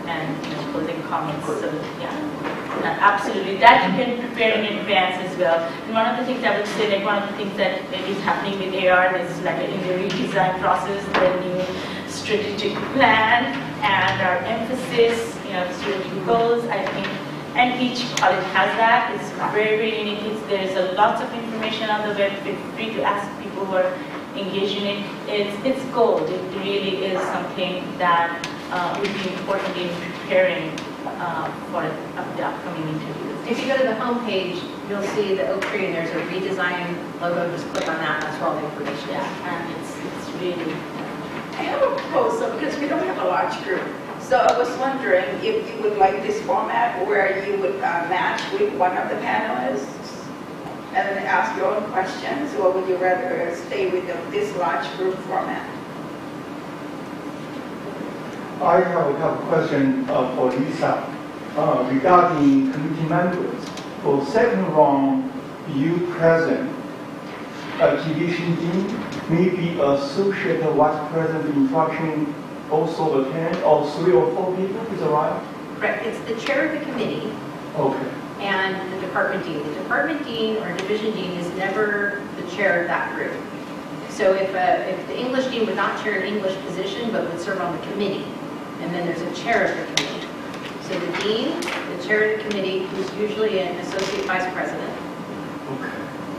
and closing comments. So yeah, absolutely. That you can prepare in advance as well. And one of the things I would say, one of the things that is happening with AR is in the redesign process, the new strategic plan and our emphasis, strategic goals, I think, and each college has that. It's very, very unique. There's lots of information on the web. Feel free to ask people who are engaged in it. It's gold. It really is something that would be important in preparing for the upcoming interviews. If you go to the homepage, you'll see the oak tree and there's a redesign logo. Just click on that. That's where all the information is. Yeah, and it's really. I have a proposal because we don't have a large group. So I was wondering if you would like this format where you would match with one of the panelists and then ask your own questions, or would you rather stay with this large group format? I have a question for Lisa regarding committee members. For second round, you present a division dean, maybe associate vice president instruction also attend, or 3 or 4 people, is that right? Correct. It's the chair of the committee Okay. and the department dean. The department dean or division dean is never the chair of that group. So if the English dean would not chair an English position, but would serve on the committee, and then there's a chair of the committee. So the dean, the chair of the committee, who's usually an associate vice president, Okay.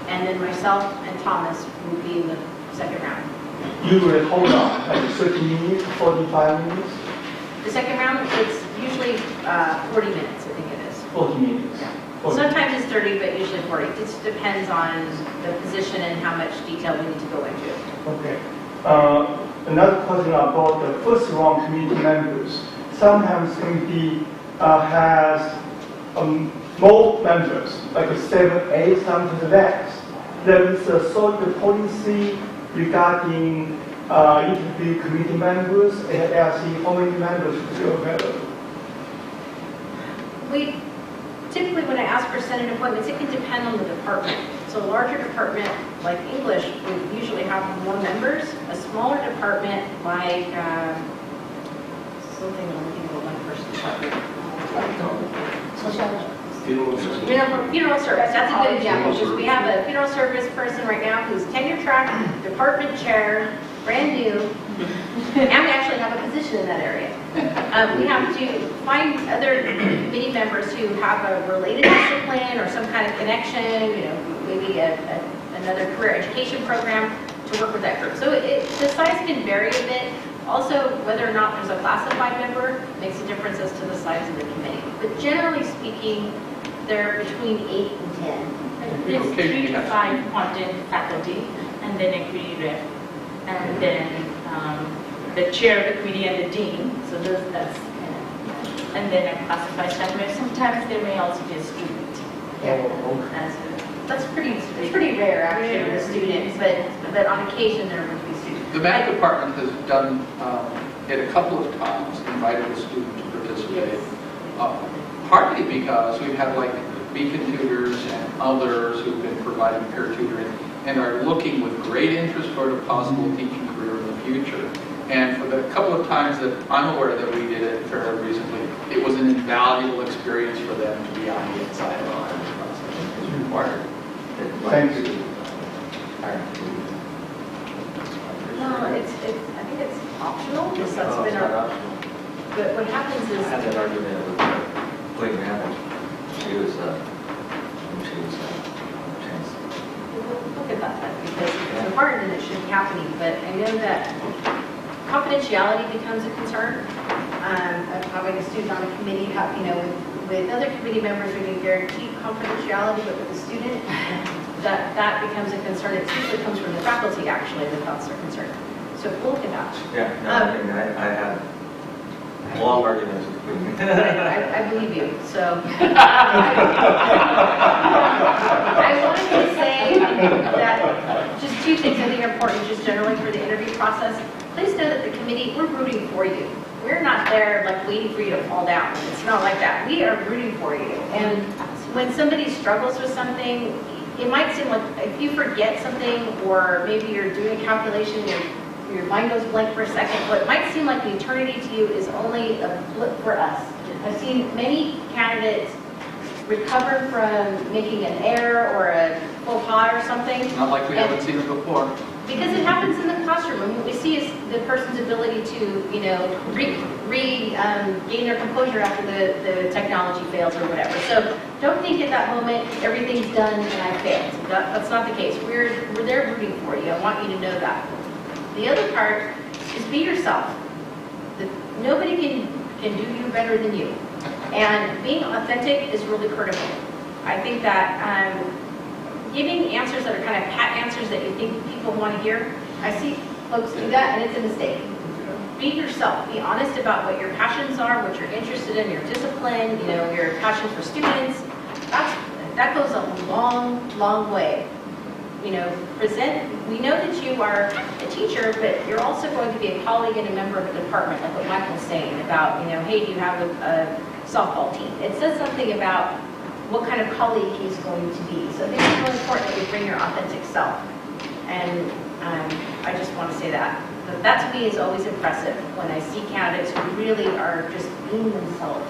and then myself and Thomas would be in the second round. You will hold on, like 30 minutes, 45 minutes, The second round, it's usually 40 minutes, I think it is. 40 minutes. Yeah. 40. Sometimes it's 30, but usually 40. It just depends on the position and how much detail we need to go into. Okay. Another question about the first round committee members. Sometimes committee has more members, like 7, 8, sometimes less. There is a sort of policy regarding interview committee members and LRC, how many members is available? Typically, when I ask for Senate appointments, it can depend on the department. So a larger department, like English, would usually have more members. A smaller department, like something I'm thinking of a one-person department. Funeral service, that's a good example, because we have a funeral service person right now who's tenure track, department chair, brand new, and we actually have a position in that area. We have to find other committee members who have a related discipline or some kind of connection, maybe another career education program to work with that group. So the size can vary a bit. Also, whether or not there's a classified member makes a difference as to the size of the committee. But generally speaking, they're between 8 and 10. There's 3 to 5 content faculty, and then equity rep, and then the chair of the committee and the dean. So that's and then a classified staff member. Sometimes there may also be a student. That's pretty rare actually with the students, but on occasion there would be students. The math department has done it a couple of times, invited a student to participate. Partly because we've had like Beacon tutors and others who've been providing peer tutoring and are looking with great interest toward a possible teaching career in the future. And for the couple of times that I'm aware that we did it fairly recently, it was an invaluable experience for them to be on the inside of the hiring process. It's required. Thank you. No, I think it's optional, because that's been our, but what happens is. I had that argument with Queen Randall. She was We'll look at that, because it's important and it shouldn't be happening, but I know that confidentiality becomes a concern. Of having a student on a committee, with other committee members, we can guarantee confidentiality, but with a student, that becomes a concern. It usually comes from the faculty, actually, the thoughts are concerned. So we'll look at that. Yeah, no, I mean, I Long arguments. I believe you, so. I wanted to say that just two things I think are important just generally for the interview process. Please know that the committee, we're rooting for you. We're not there like waiting for you to fall down. It's not like that. We are rooting for you. And when somebody struggles with something, it might seem like if you forget something or maybe you're doing a calculation, your mind goes blank for a second, what might seem like an eternity to you is only a blip for us. I've seen many candidates recover from making an error or a faux pas or something. Not like we haven't seen it before. Because it happens in the classroom. And what we see is the person's ability to, gain their composure after the technology fails or whatever. So don't think at that moment everything's done and I failed. That's not the case. We're there rooting for you. I want you to know that. The other part is be yourself. Nobody can do you better than you. And being authentic is really critical. I think that giving answers that are kind of pat answers that you think people want to hear, I see folks do that and it's a mistake. Be yourself. Be honest about what your passions are, what you're interested in, your discipline, your passion for students. That goes a long, long way. Present. We know that you are a teacher, but you're also going to be a colleague and a member of a department, like what Michael's saying about, hey, do you have a softball team? It says something about what kind of colleague he's going to be. So I think it's really important that you bring your authentic self. And I just want to say that. But that to me is always impressive when I see candidates who really are just being themselves.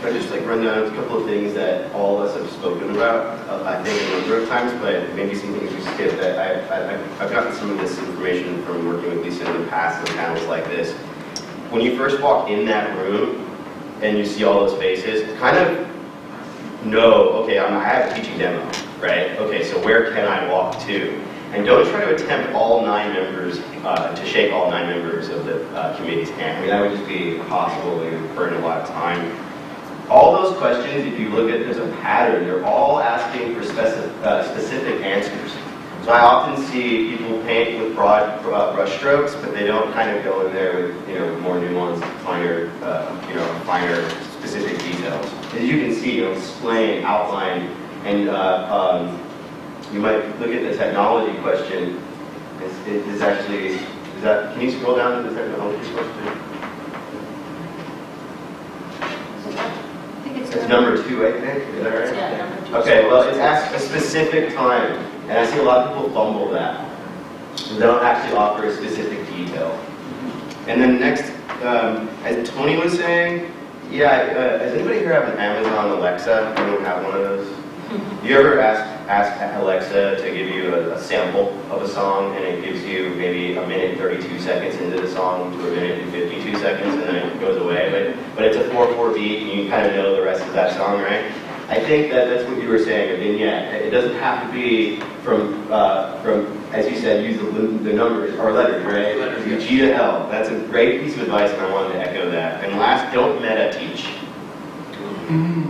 I just run down a couple of things that all of us have spoken about, I think a number of times, but maybe some things we skipped. I've gotten some of this information from working with Lisa in the past in panels like this. When you first walk in that room and you see all those faces, kind of know, okay, I have a teaching demo, right? Okay, so where can I walk to? And don't try to attempt all 9 members, to shake all 9 members of the committee's hand. I mean, that would just be impossible and burn a lot of time. All those questions, if you look at, there's a pattern, they're all asking for specific answers. So I often see people paint with broad brush strokes, but they don't kind of go in there with, more nuanced, finer specific details. As you can see, explain, outline, and you might look at the technology question. Can you scroll down to the technology question? It's number 2, I think. Is that right? Yeah, number 2. Okay, well, it's asked a specific time, and I see a lot of people fumble that. They don't actually offer a specific detail. And then next, as Tony was saying, does anybody here have an Amazon Alexa? Anyone have one of those? You ever ask Alexa to give you a sample of a song, and it gives you maybe a minute 32 seconds into the song to a minute and 52 seconds, and then it goes away? But it's a 4/4 beat, and you kind of know the rest of that song, right? I think that's what you were saying, a vignette. It doesn't have to be from as you said, use the numbers or letters, right? Letters, G to L. That's a great piece of advice, and I wanted to echo that. And last, don't meta teach.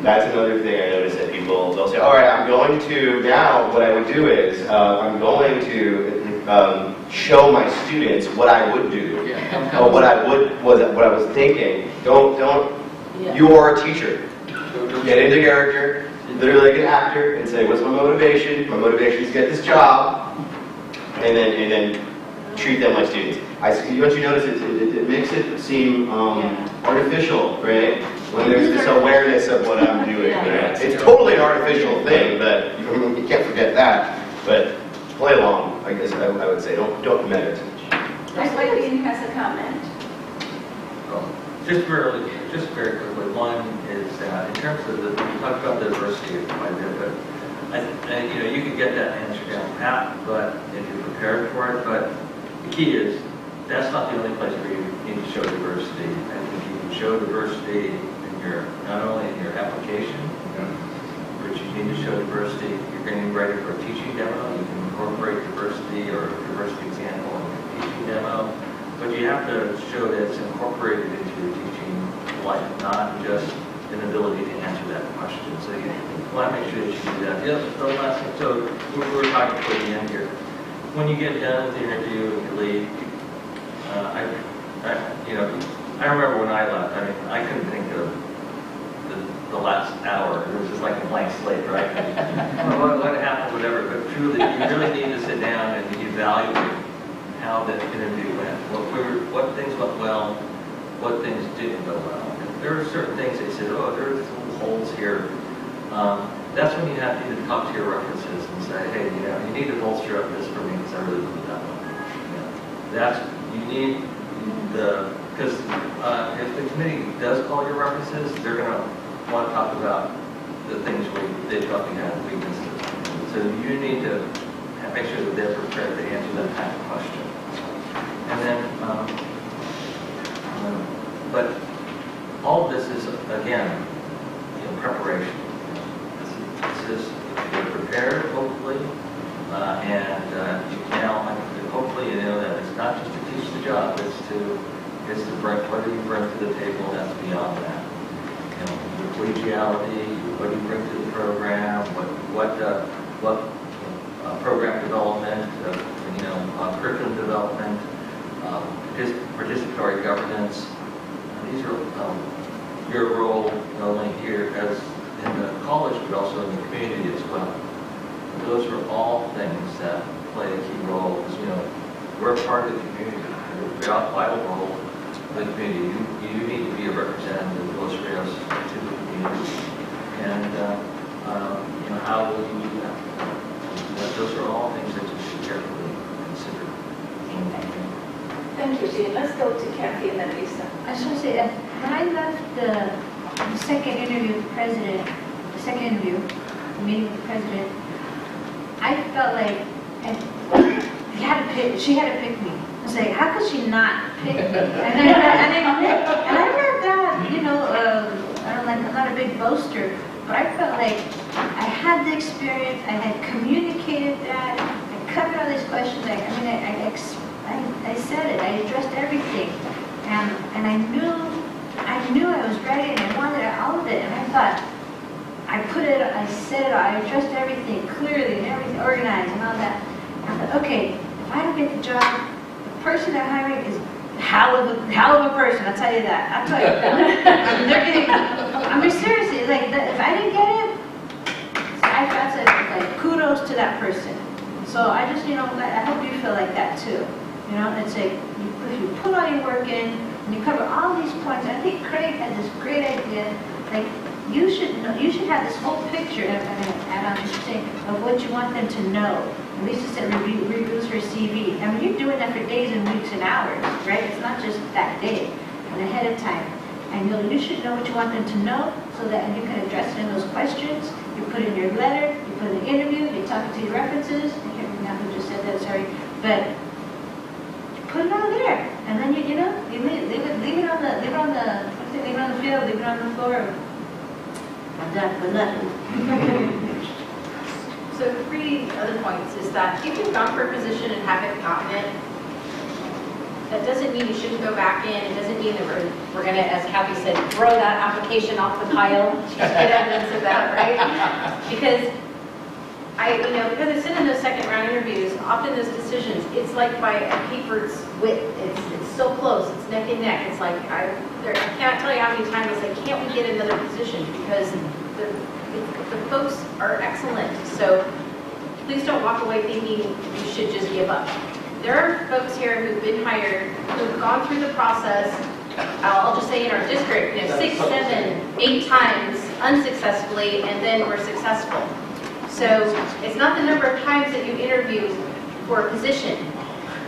That's another thing I notice that people, they'll say, all right, I'm going to, now what I would do is, I'm going to show my students what I would do, or what I was thinking. You are a teacher. Get into character, literally like an actor, and say, what's my motivation? My motivation is to get this job, and then treat them like students. Once you notice it makes it seem artificial, right? When there's this awareness of what I'm doing. Right? It's totally an artificial thing, but you can't forget that. But play along, I guess I would say. Don't meditate. Ms. Whitby has a comment. Just very quickly, one is in terms of you talked about the diversity quite a bit, but you can get that answer down pat, but if you're prepared for it. But the key is that's not the only place where you need to show diversity. I think you can show diversity not only in your application, but you need to show diversity. You're going to be ready for a teaching demo. You can incorporate diversity or diversity example in your teaching demo. But you have to show that it's incorporated into your teaching life, not just an ability to answer that question. So you want to make sure that you do that. The last thing, so we were talking toward the end here. When you get done with the interview and you leave, I remember when I left, I mean, I couldn't think of the last hour. It was just like a blank slate, right? what happened, whatever. But truly, you really need to sit down and evaluate how the interview went. What things went well, what things didn't go well. And there are certain things they said, oh, there's little holes here. That's when you have to either talk to your references and say, hey, you need to bolster up this for me because I really did that one. You need because if the committee does call your references, they're going to want to talk about the things where they thought you had weaknesses. So you need to make sure that they're prepared to answer that kind of question. And then, but all of this is, again, preparation. This is, you're prepared, hopefully, and now, hopefully, that it's not just to teach the job, it's to bring, what do you bring to the table that's beyond that? Your collegiality, what do you bring to the program, what program development, curriculum development, participatory governance. These are your role not only here as in the college, but also in the community as well. Those are all things that play a key role because, we're part of the community. We're a vital role of the community. You need to be a representative of Los Rios to the community. And, how will you do that? Those are all things that you should carefully consider. Thank you, Jean. Let's go to Kathy and then Lisa. I just want to say that when I left the second interview with the president, the second interview, the meeting with the president, I felt like she had to pick me. I was like, how could she not pick me? And I read that, I'm not a big boaster, but I felt like I had the experience, I had communicated that, I covered all these questions, I said it, I addressed everything, and I knew I was ready, and I wanted all of it, and I thought, I said it, I addressed everything clearly, and everything organized, and all that. I thought, okay, if I don't get the job, the person they're hiring is hell of a person, I'll tell you that. I'll tell you that. They're getting, I mean, seriously, like, if I didn't get it, I said, like, kudos to that person. So I just, I hope you feel like that too. It's like, if you put all your work in, and you cover all these points, I think Craig had this great idea, like, you should have this whole picture, and I'm going to add on to saying, of what you want them to know. Lisa said reviews her CV. I mean, you're doing that for days and weeks and hours, right? It's not just that day and ahead of time. And you should know what you want them to know so that you can address it in those questions. You put in your letter, you put in the interview, you're talking to your references. I can't remember who just said that, sorry. But put it all there. And then you leave it on the field, leave it on the floor. I'm done, good luck. So 3 other points is that if you've gone for a position and haven't gotten it, that doesn't mean you shouldn't go back in. It doesn't mean that we're going to, as Kathy said, throw that application off the pile. Get evidence of that, right? Because because I sit in those second round interviews, often those decisions, it's like by a paper's width. It's so close. It's neck and neck. It's like I can't tell you how many times I say, can't we get another position because the folks are excellent. So please don't walk away thinking you should just give up. There are folks here who've been hired, who've gone through the process, I'll just say in our district, 6, 7, 8 times unsuccessfully, and then we're successful. So it's not the number of times that you interview for a position.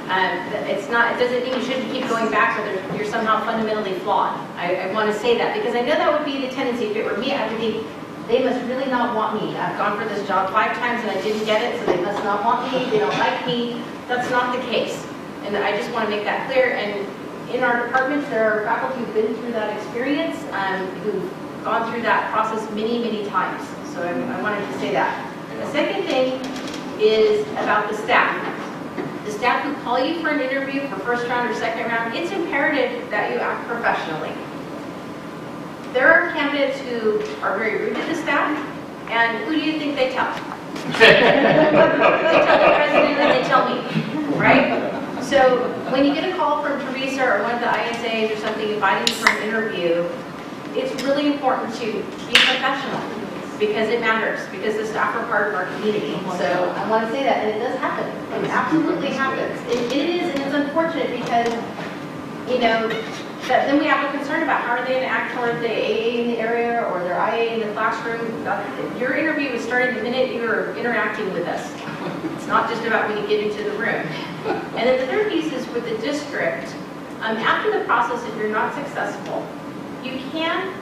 It doesn't mean you shouldn't keep going back or you're somehow fundamentally flawed. I want to say that because I know that would be the tendency. If it were me, I would think, they must really not want me. I've gone for this job 5 times and I didn't get it, so they must not want me. They don't like me. That's not the case. And I just want to make that clear. And in our departments, there are faculty who've been through that experience, who've gone through that process many, many times. So I wanted to say that. The second thing is about the staff. The staff who call you for an interview for first round or second round, it's imperative that you act professionally. There are candidates who are very rude to the staff, and who do you think they tell? They tell the president and they tell me, right? So when you get a call from Teresa or one of the ISAs or something inviting you for an interview, it's really important to be professional because it matters, because the staff are part of our community. So I want to say that, and it does happen. It absolutely happens. It is, and it's unfortunate because, you know, that then we have a concern about how are they going to act toward the AA in the area or their IA in the classroom. Your interview is starting the minute you're interacting with us. It's not just about when you get into the room. And then the third piece is with the district. After the process, if you're not successful, you can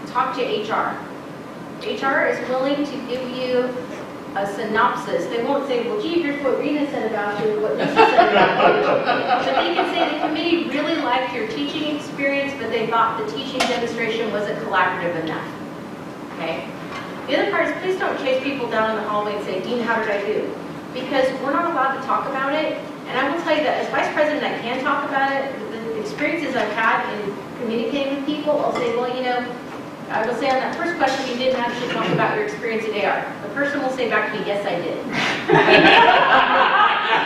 talk to HR. HR is willing to give you a synopsis. They won't say, well, gee, here's what Rena said about you, what Lisa said about you. But they can say the committee really liked your teaching experience, but they thought the teaching demonstration wasn't collaborative enough. Okay? The other part is please don't chase people down in the hallway and say, Dean, how did I do? Because we're not allowed to talk about it. And I will tell you that as vice president, I can talk about it. The experiences I've had in communicating with people, I'll say, well, you know, I will say on that first question, you didn't actually talk about your experience at AR. The person will say back to me, yes, I did.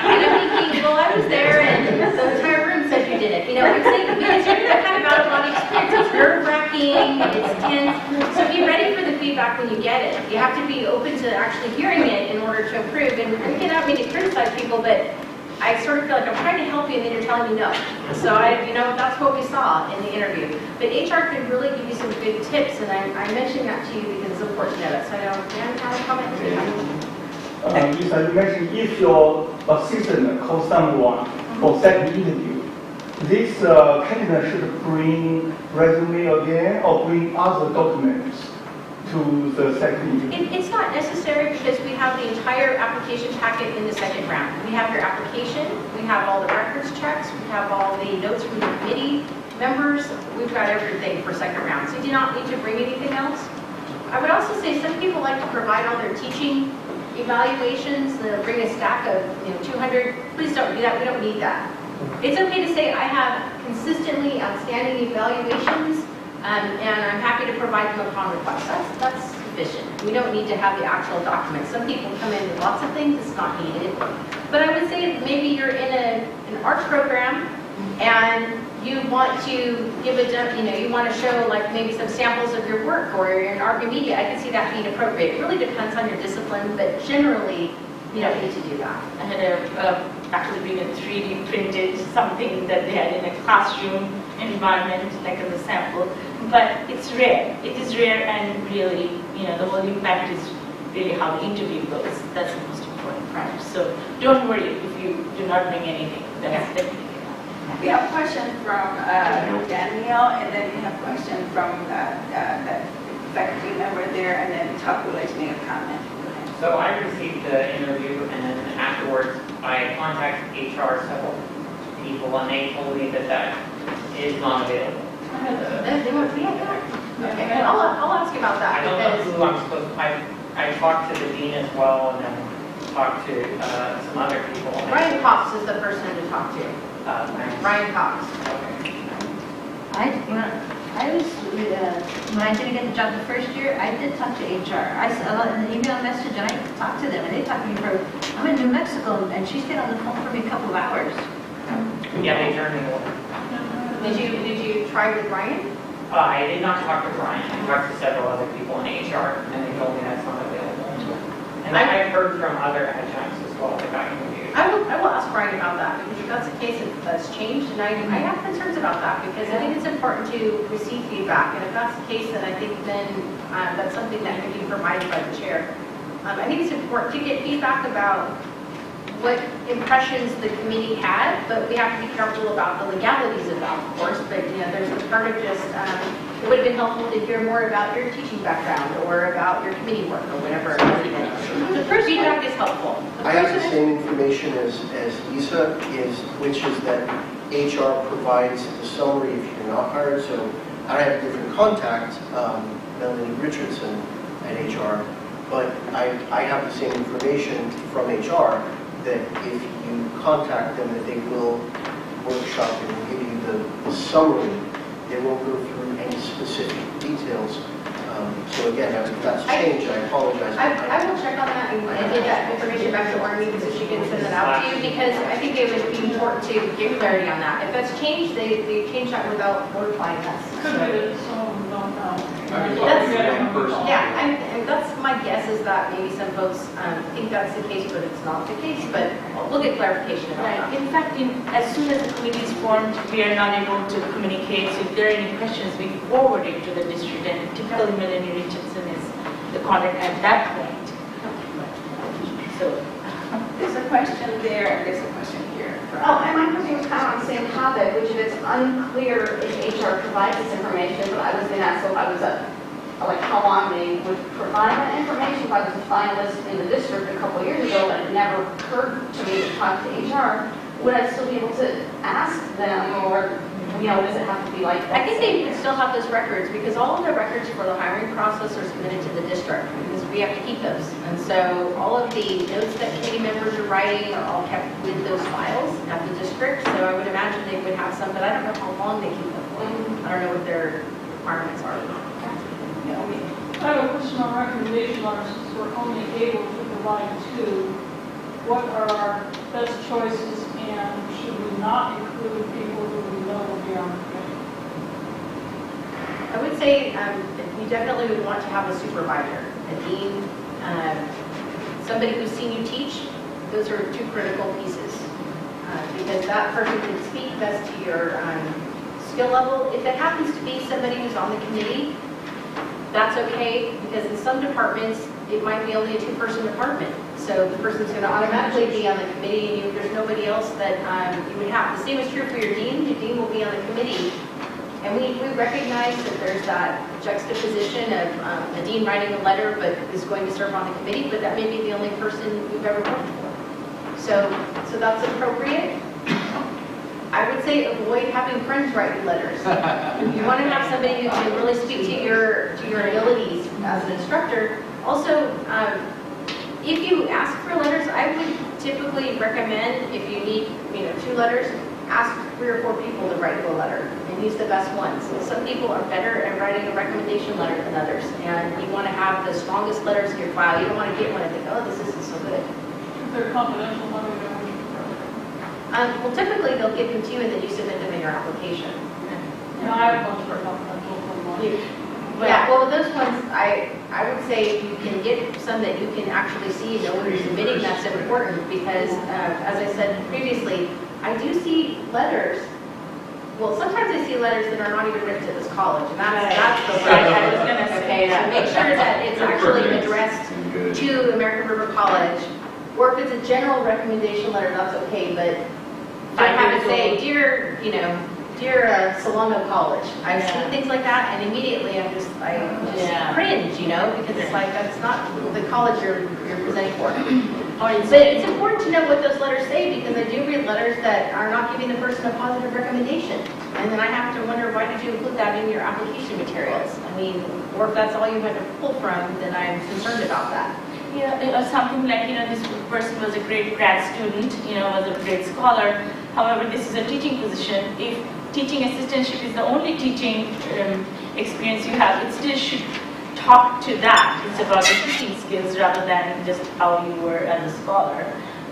And I'm thinking, well, I was there and the entire room said you did it. You know, I'm saying, because you're kind of out of body experience. It's nerve-wracking, it's tense. So be ready for the feedback when you get it. You have to be open to actually hearing it in order to improve. And again, I don't mean to criticize people, but I sort of feel like I'm trying to help you and then you're telling me no. So that's what we saw in the interview. But HR can really give you some good tips, and I mentioned that to you because it's important to know that. So I know, Dan, have a comment? Lisa, you mentioned if your assistant calls someone for second interview, this candidate should bring resume again or bring other documents to the second interview? It's not necessary because we have the entire application packet in the second round. We have your application, we have all the records checks, we have all the notes from the committee members, we've got everything for second round. So you do not need to bring anything else. I would also say some people like to provide all their teaching evaluations. They'll bring a stack of 200. Please don't do that. We don't need that. It's okay to say I have consistently outstanding evaluations, and I'm happy to provide them upon request. That's sufficient. We don't need to have the actual document. Some people come in with lots of things. It's not needed. But I would say maybe you're in an arts program and you want to give you want to show like maybe some samples of your work, or you're in art and media. I can see that being appropriate. It really depends on your discipline, but generally you don't need to do that. I had actually been a 3D printed something that they had in a classroom environment, like as a sample. But it's rare. It is rare, and really, the whole impact is really how the interview goes. That's the most important part. So don't worry if you do not bring anything. That's definitely. We have a question from Danielle, and then we have a question from the faculty member there, and then Tuck would like to make a comment. So I received the interview, and then afterwards I contacted HR several people, and they told me that is not available. Okay, I'll ask you about that. I don't know who I'm supposed to. I talked to the dean as well, and then talked to some other people. Ryan Cox is the person to talk to. Ryan Cox. I was, when I didn't get the job the first year, I did talk to HR. I saw an email message and I talked to them, and they talked to me I'm in New Mexico, and she stayed on the phone for me a couple of hours. Yeah, they turned me over. Did you try with Ryan? I did not talk with Ryan. I talked to several other people in HR, and they told me that's not available. And I've heard from other adjuncts as well that got interviewed. I will ask Ryan about that, because if that's the case, that's changed, and I have concerns about that, because I think it's important to receive feedback, and if that's the case, then I think that's something that can be provided by the chair. I think it's important to get feedback about what impressions the committee had, but we have to be careful about the legalities of that, of course, but there's a part of just, it would have been helpful to hear more about your teaching background, or about your committee work, or whatever. The first feedback is helpful. I have the same information as Lisa, which is that HR provides the summary if you're not hired. So I have a different contact, Melanie Richardson at HR, but I have the same information from HR that if you contact them, that they will workshop and give you the summary. They won't go through any specific details. So So again, if that's changed, I apologize. I will check on that and get that information back to Lauren so she can send that out to you, because I think it would be important to get clarity on that. If that's changed, they changed that without notifying us. Could be that some of them don't know. Yeah, and that's my guess, is that maybe some folks think that's the case, but it's not the case, but we'll get clarification about that. Right. In fact, as soon as the committee is formed, we are not able to communicate. So if there are any questions, we forward it to the district, and typically Melanie Richardson is the contact at that point. So There's a question there, and there's a question here. Oh, and my question was kind of on the same topic, which is it's unclear if HR provides this information, but I was going to ask if I was like how long they would provide that information. If I was a finalist in the district a couple of years ago and it never occurred to me to talk to HR, would I still be able to ask them, or, does it have to be like that? I think they still have those records, because all of the records for the hiring process are submitted to the district, because we have to keep those. And so all of the notes that committee members are writing are all kept with those files at the district. So I would imagine they would have some, but I don't know how long they keep them for. I don't know what their requirements are. I have a question on recommendation letters, since we're only able to provide two. What are our best choices, and should we not include people who we know will be on the committee? I would say we definitely would want to have a supervisor, a dean, somebody who's seen you teach. Those are two critical pieces, because that person can speak best to your skill level. If it happens to be somebody who's on the committee, that's okay, because in some departments, it might be only a two-person department. So the person's going to automatically be on the committee, and there's nobody else that you would have. The same is true for your dean. Your dean will be on the committee. And we recognize that there's that juxtaposition of a dean writing a letter but is going to serve on the committee, but that may be the only person you've ever worked for. So that's appropriate. I would say avoid having friends write you letters. You want to have somebody who can really speak to your abilities as an instructor. Also, if you ask for letters, I would typically recommend, if you need, 2 letters, ask 3 or 4 people to write you a letter and use the best ones. Some people are better at writing a recommendation letter than others, and you want to have the strongest letters in your file. You don't want to get one and think, oh, this isn't so good. If they're confidential, what do we do? Well, typically they'll give them to you and then you submit them in your application. I have ones for confidential from one. Yeah, well, those ones, I would say if you can get some that you can actually see and know when you're submitting, that's important, because as I said previously, I do see letters. Well, sometimes I see letters that are not even written to this college, and that's the part I was going to say. So make sure that it's actually addressed to American River College, or if it's a general recommendation letter, that's okay, but I have to say, dear Solano College. I've seen things like that, and immediately I just cringe, because it's like, that's not the college you're presenting for. But it's important to know what those letters say, because I do read letters that are not giving the person a positive recommendation. And then I have to wonder, why did you include that in your application materials? Or if that's all you had to pull from, then I'm concerned about that. Yeah, something like, this person was a great grad student, was a great scholar. However, this is a teaching position. If teaching assistantship is the only teaching experience you have, it still should talk to that. It's about the teaching skills rather than just how you were as a scholar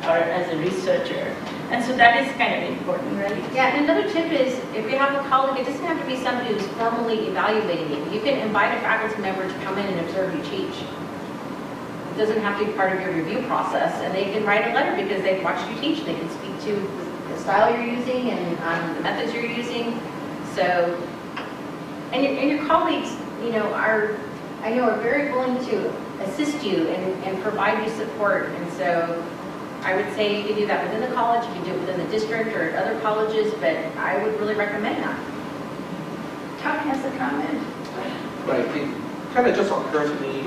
or as a researcher. And so that is kind of important, right? Yeah, and another tip is, if you have a colleague, it doesn't have to be somebody who's formally evaluating you. You can invite a faculty member to come in and observe you teach. It doesn't have to be part of your review process, and they can write a letter because they've watched you teach. They can speak to the style you're using and the methods you're using. So, and your colleagues, are very willing to assist you and provide you support. And so I would say you can do that within the college, you can do it within the district or at other colleges, but I would really recommend that. Chuck has a comment. Right, it kind of just occurred to me,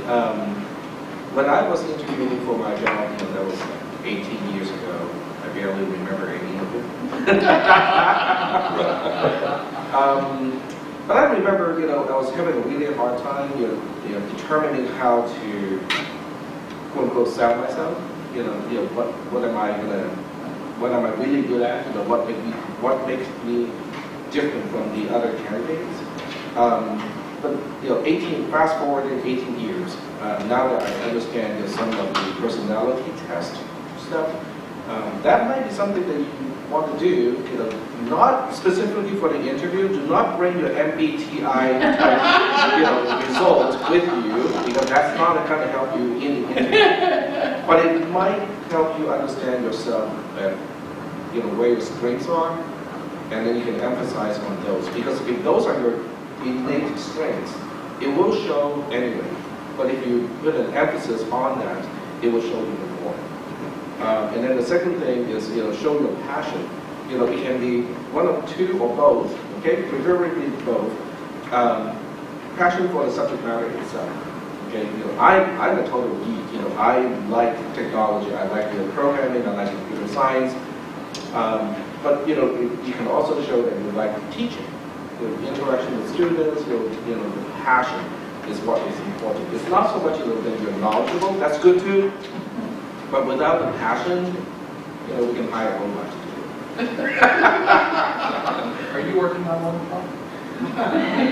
when I was interviewing for my job, that was 18 years ago, I barely remember any of it. But I remember, I was having a really hard time, determining how to, quote unquote, sell myself. What am I really good at? What makes me different from the other candidates? but, fast forwarding 18 years, now that I understand some of the personality test stuff, that might be something that you want to do, not specifically for the interview. Do not bring your MBTI result with you, because that's not going to help you in the interview. But it might help you understand yourself and where your strengths are, and then you can emphasize on those. Because if those are your innate strengths, it will show anyway. But if you put an emphasis on that, it will show even more. And then the second thing is, show your passion. It can be one of two or both, okay? Preferably both. Passion for the subject matter itself. Okay, I'm a total geek. I like technology. I like programming. I like computer science. But you can also show that you like teaching. The interaction with students. The passion is what is important. It's not so much that you're knowledgeable. That's good too. But without the passion, we can hire a whole bunch to do it. Are you working on one, Paul?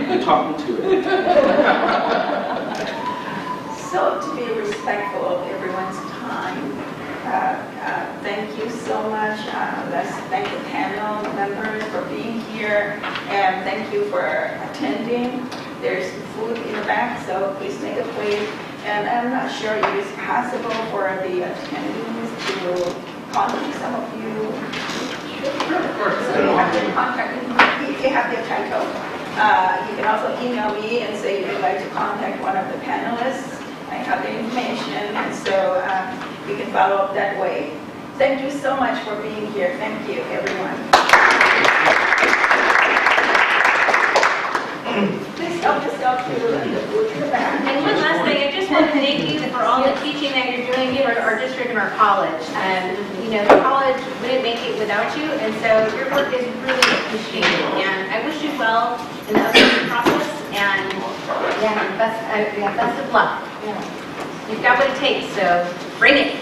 You're talking to it. So to be respectful of everyone's time, thank you so much. Let's thank the panel members for being here, and thank you for attending. There's food in the back, so please make a plate. And I'm not sure if it's possible for the attendees to contact some of you. Sure, of course. So you have to contact me if you have your title. You can also email me and say you would like to contact one of the panelists. I have the information, and so you can follow up that way. Thank you so much for being here. Thank you, everyone. Please help yourself to the food in the back. And one last thing, I just want to thank you for all the teaching that you're doing for our district and our college. The college wouldn't make it without you, and so your work is really appreciated. And I wish you well in the upcoming process, and best of luck. You've got what it takes, so bring it.